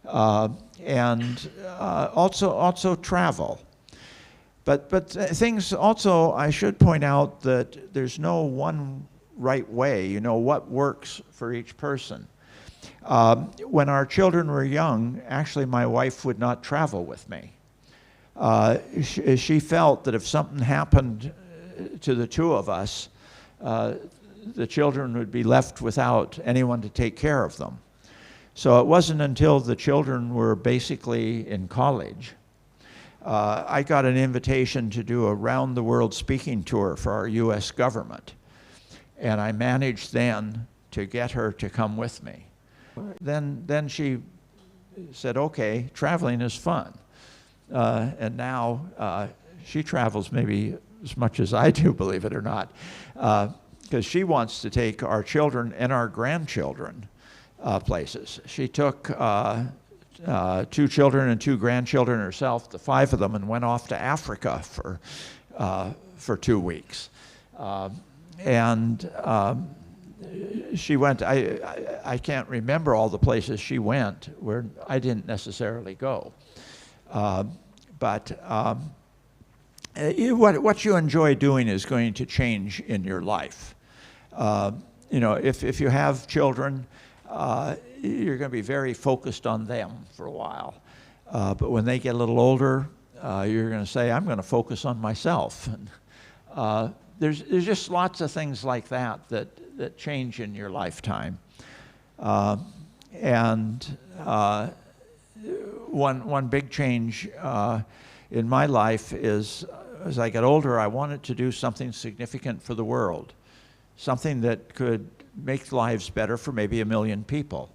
and also travel. But things also, I should point out that there's no one right way, what works for each person. When our children were young, actually my wife would not travel with me. She felt that if something happened to the two of us, the children would be left without anyone to take care of them. So it wasn't until the children were basically in college, I got an invitation to do a round-the-world speaking tour for our U.S. government. And I managed then to get her to come with me. Then she said, okay, traveling is fun. And now she travels maybe as much as I do, believe it or not, because she wants to take our children and our grandchildren places. She took 2 children and 2 grandchildren herself, the 5 of them, and went off to Africa for 2 weeks. She went, I can't remember all the places she went where I didn't necessarily go. But what you enjoy doing is going to change in your life. If you have children, you're going to be very focused on them for a while. But when they get a little older, you're going to say, I'm going to focus on myself. And there's just lots of things like that change in your lifetime. And one big change in my life is, as I got older, I wanted to do something significant for the world, something that could make lives better for maybe 1 million people.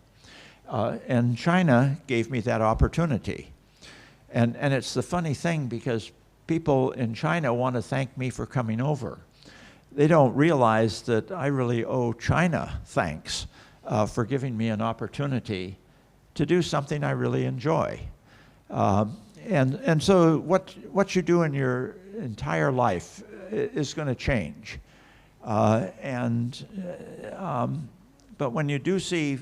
And China gave me that opportunity. And it's the funny thing, because people in China want to thank me for coming over. They don't realize that I really owe China thanks for giving me an opportunity to do something I really enjoy. And so what you do in your entire life is going to change. But when you do see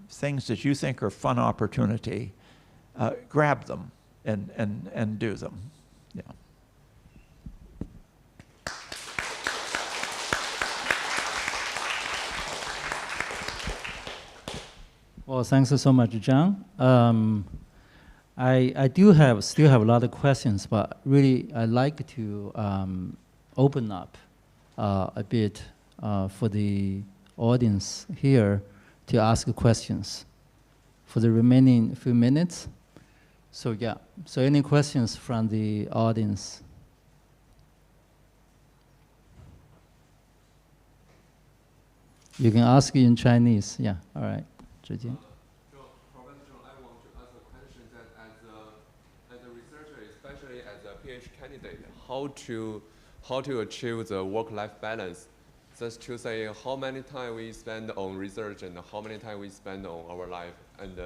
things that you think are fun opportunity, grab them and do them. Yeah. Well, thanks so much, John. I still have a lot of questions, but really I'd like to open up a bit for the audience here to ask questions for the remaining few minutes. So yeah, so any questions from the audience? You can ask in Chinese. Yeah, all right. 直接。 Professor John, I want to ask a question that as a researcher, especially as a PhD candidate, how to achieve the work-life balance? Just to say how many time we spend on research and how many time we spend on our life, and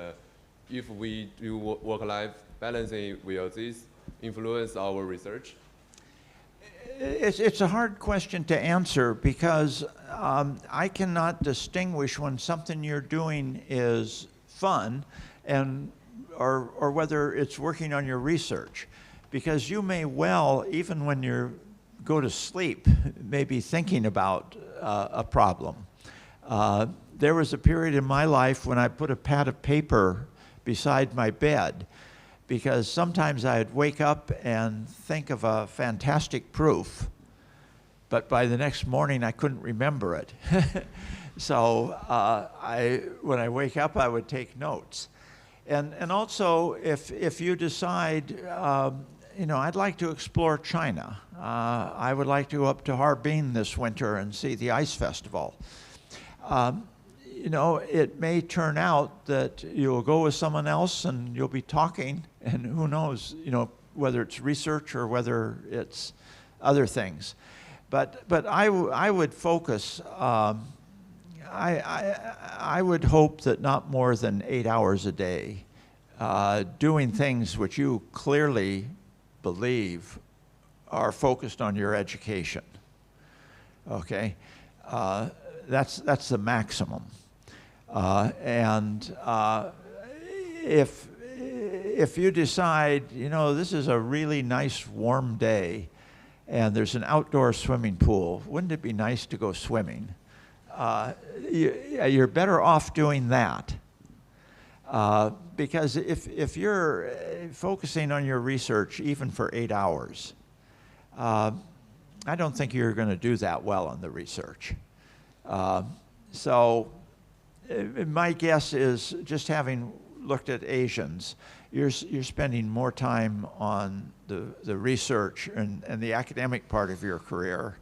if we do work-life balancing, will this influence our research? It's a hard question to answer, because I cannot distinguish when something you're doing is fun or whether it's working on your research, because you may well, even when you go to sleep, may be thinking about a problem. There was a period in my life when I put a pad of paper beside my bed, because sometimes I'd wake up and think of a fantastic proof, but by the next morning I couldn't remember it. So when I wake up, I would take notes. And also, if you decide, I'd like to explore China. I would like to go up to Harbin this winter and see the ice festival. It may turn out that you'll go with someone else and you'll be talking, and who knows, whether it's research or whether it's other things. But I would focus. I would hope that not more than 8 hours a day, doing things which you clearly believe are focused on your education. Okay, that's the maximum. If you decide, this is a really nice warm day, and there's an outdoor swimming pool, wouldn't it be nice to go swimming? You're better off doing that. Because if you're focusing on your research even for 8 hours, I don't think you're going to do that well on the research. So my guess is, just having looked at Asians, you're spending more time on the research and the academic part of your career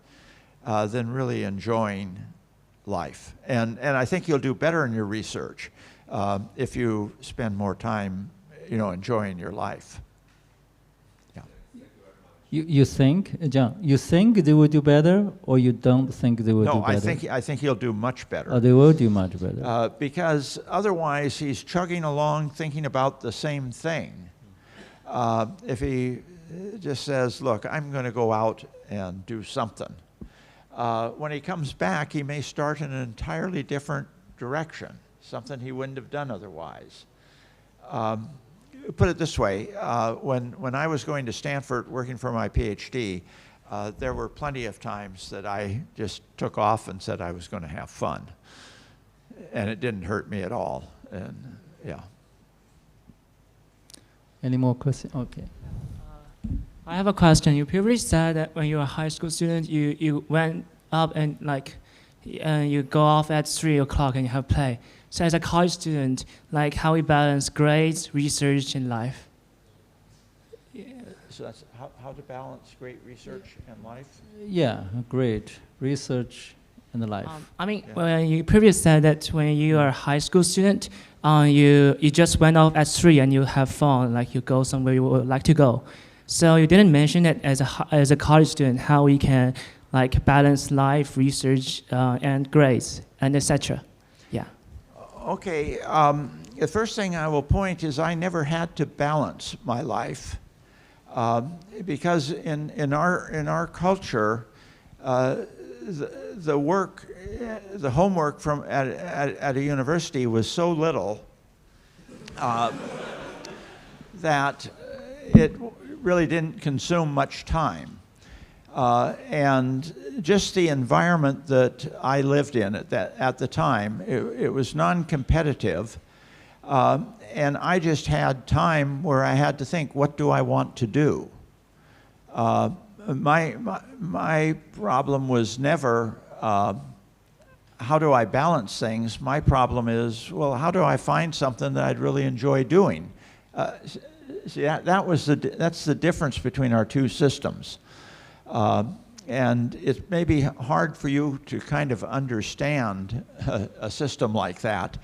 than really enjoying life. And I think you'll do better in your research if you spend more time, enjoying your life. Yeah. You think, John? You think they will do better, or you don't think they will do better? No, I think he'll do much better. Oh, they will do much better. Because otherwise, he's chugging along thinking about the same thing. If he just says, "Look, I'm going to go out and do something," when he comes back, he may start in an entirely different direction, something he wouldn't have done otherwise. Put it this way, when I was going to Stanford working for my PhD, there were plenty of times that I just took off and said I was going to have fun. And it didn't hurt me at all. And yeah. Any more questions? Okay. I have a question. You previously said that when you were a high school student, you went up and you go off at 3 o'clock and you have play. So as a college student, how we balance grades, research, and life? So that's how to balance great research and life? Yeah, great research and life. When you previously said that when you are a high school student, you just went off at 3 and you have fun, you go somewhere you would like to go. So you didn't mention that as a college student, how we can balance life, research, and grades, and etc. Yeah. Okay. The first thing I will point is I never had to balance my life because in our culture, the homework at a university was so little that it really didn't consume much time. And just the environment that I lived in at the time, it was non-competitive, and I just had time where I had to think, what do I want to do? My problem was never how do I balance things. My problem is, well, how do I find something that I'd really enjoy doing? See, that's the difference between our two systems. And it may be hard for you to kind of understand a system like that,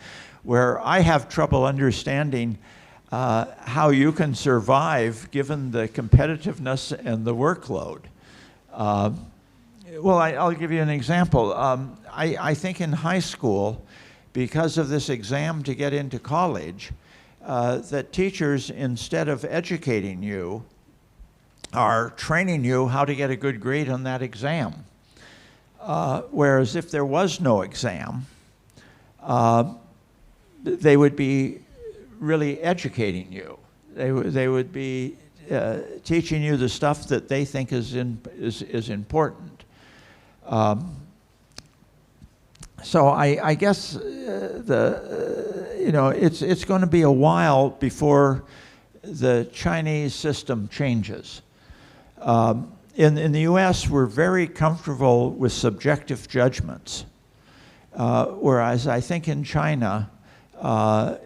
where I have trouble understanding how you can survive given the competitiveness and the workload. Well, I'll give you an example. I think in high school, because of this exam to get into college, that teachers, instead of educating you, are training you how to get a good grade on that exam. Whereas if there was no exam, they would be really educating you. They would be teaching you the stuff that they think is important. So I guess it's going to be a while before the Chinese system changes. in the US, we're very comfortable with subjective judgments, whereas I think in China,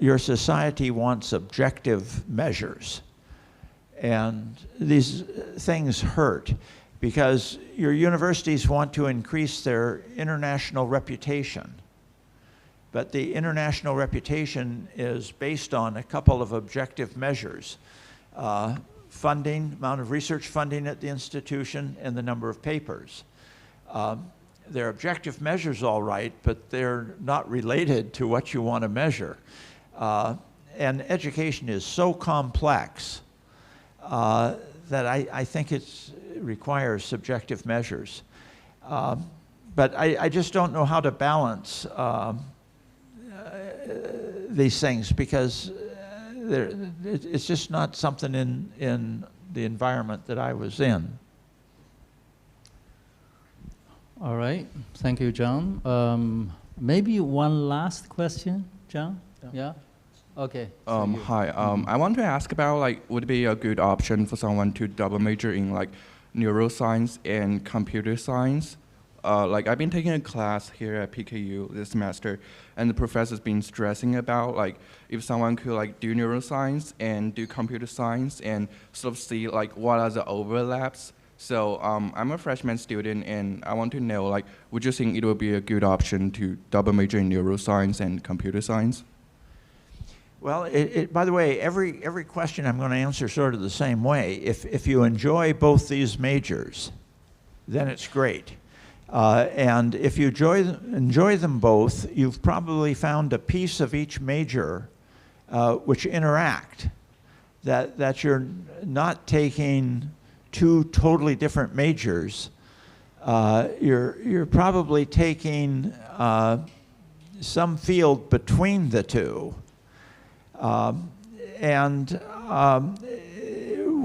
your society wants objective measures. And these things hurt because your universities want to increase their international reputation. But the international reputation is based on a couple of objective measures. Funding, amount of research funding at the institution, and the number of papers. They're objective measures, all right, but they're not related to what you want to measure. And education is so complex that I think it requires subjective measures. But I just don't know how to balance these things because it's just not something in the environment that I was in. All right, thank you, John. Maybe one last question, John? Yeah? Okay. Hi, I want to ask about, like, would it be a good option for someone to double major in, like, neuroscience and computer science? Like, I've been taking a class here at PKU this semester, and the professor's been stressing about, like, if someone could, like, do neuroscience and do computer science and sort of see, like, what are the overlaps. So I'm a freshman student, and I want to know, like, would you think it would be a good option to double major in neuroscience and computer science? Well, by the way, every question I'm going to answer sort of the same way. If you enjoy both these majors, then it's great. And if you enjoy them both, you've probably found a piece of each major which interact, that you're not taking two totally different majors. You're probably taking some field between the two.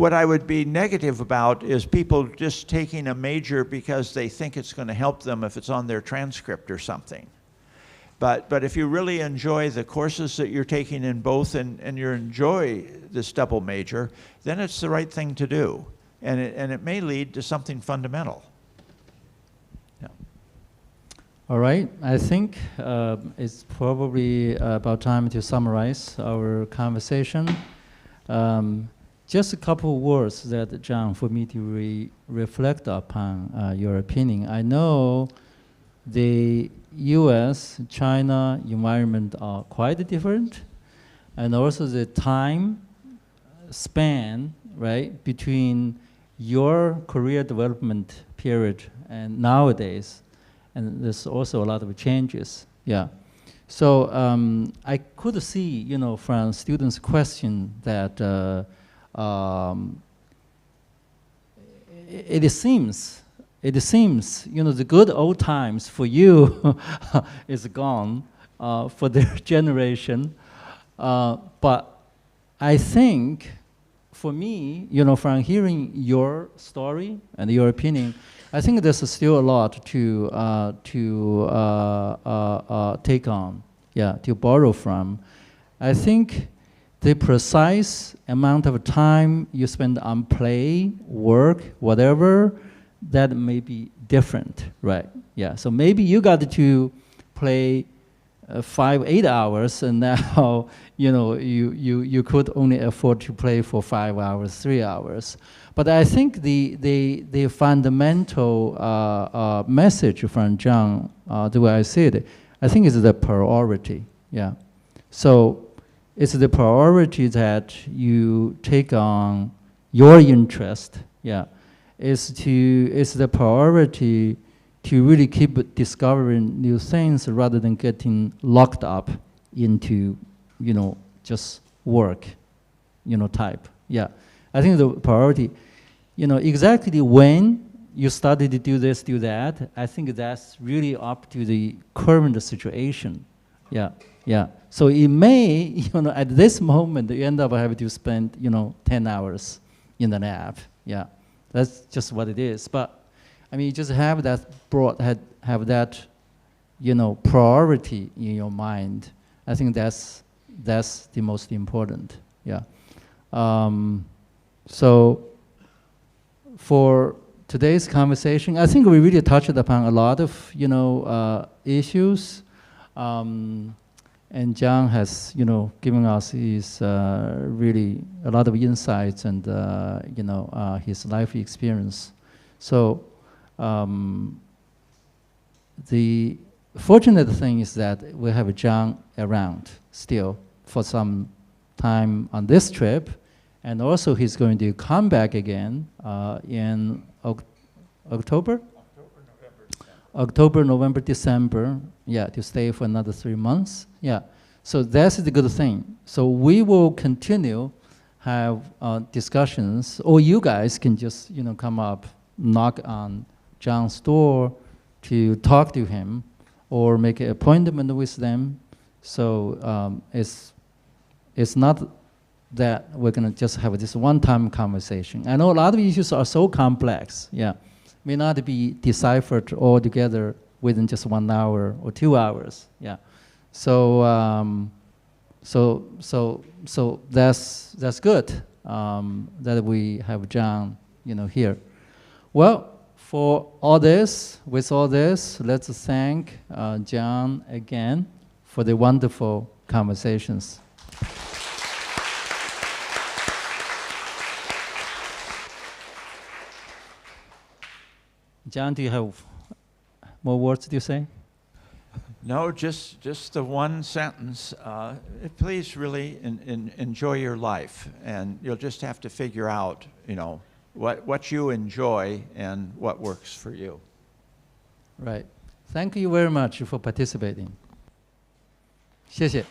What I would be negative about is people just taking a major because they think it's going to help them if it's on their transcript or something. But if you really enjoy the courses that you're taking in both and you enjoy this double major, then it's the right thing to do. And it may lead to something fundamental. Yeah. All right, I think it's probably about time to summarize our conversation. Just a couple of words that, John, for me to reflect upon your opinion. I know the US-China environment are quite different, and also the time span, right, between your career development period and nowadays, and there's also a lot of changes, yeah. So I could see, you know, from students' question that it seems, you know, the good old times for you is gone for their generation. But I think, for me, you know, from hearing your story and your opinion, I think there's still a lot to take on, yeah, to borrow from. I think the precise amount of time you spend on play, work, whatever, that may be different, right? Yeah, so maybe you got to play 5-8 hours, and now, you know, you could only afford to play for 5 hours, 3 hours. But I think the fundamental message from John, the way I see it, I think is the priority, yeah. So it's the priority that you take on your interest, yeah. It's the priority to really keep discovering new things rather than getting locked up into, you know, just work, you know, type, yeah. I think the priority, you know, exactly when you started to do this, do that, I think that's really up to the current situation, yeah, yeah. So it may, you know, at this moment, you end up having to spend, you know, 10 hours in the lab, yeah. That's just what it is. But, I mean, you just have that have that, you know, priority in your mind. I think that's the most important, yeah. So today's conversation. I think we really touched upon a lot of issues, and John has given us his really a lot of insights and his life experience. So the fortunate thing is that we have John around still for some time on this trip, and also he's going to come back again in October, November, December, to stay for another 3 months. So that's the good thing. So we will continue have discussions, or you guys can just come up, knock on John's door to talk to him, or make an appointment with them. So it's not that we're gonna just have this one-time conversation. I know a lot of issues are so complex, may not be deciphered all together within just 1 hour or 2 hours, So that's good that we have John, here. Well, with all this, let's thank John again for the wonderful conversations. John, do you have more words to say? No, just the one sentence. Please really enjoy your life, and you'll just have to figure out, what you enjoy and what works for you. Right. Thank you very much for participating. 谢谢。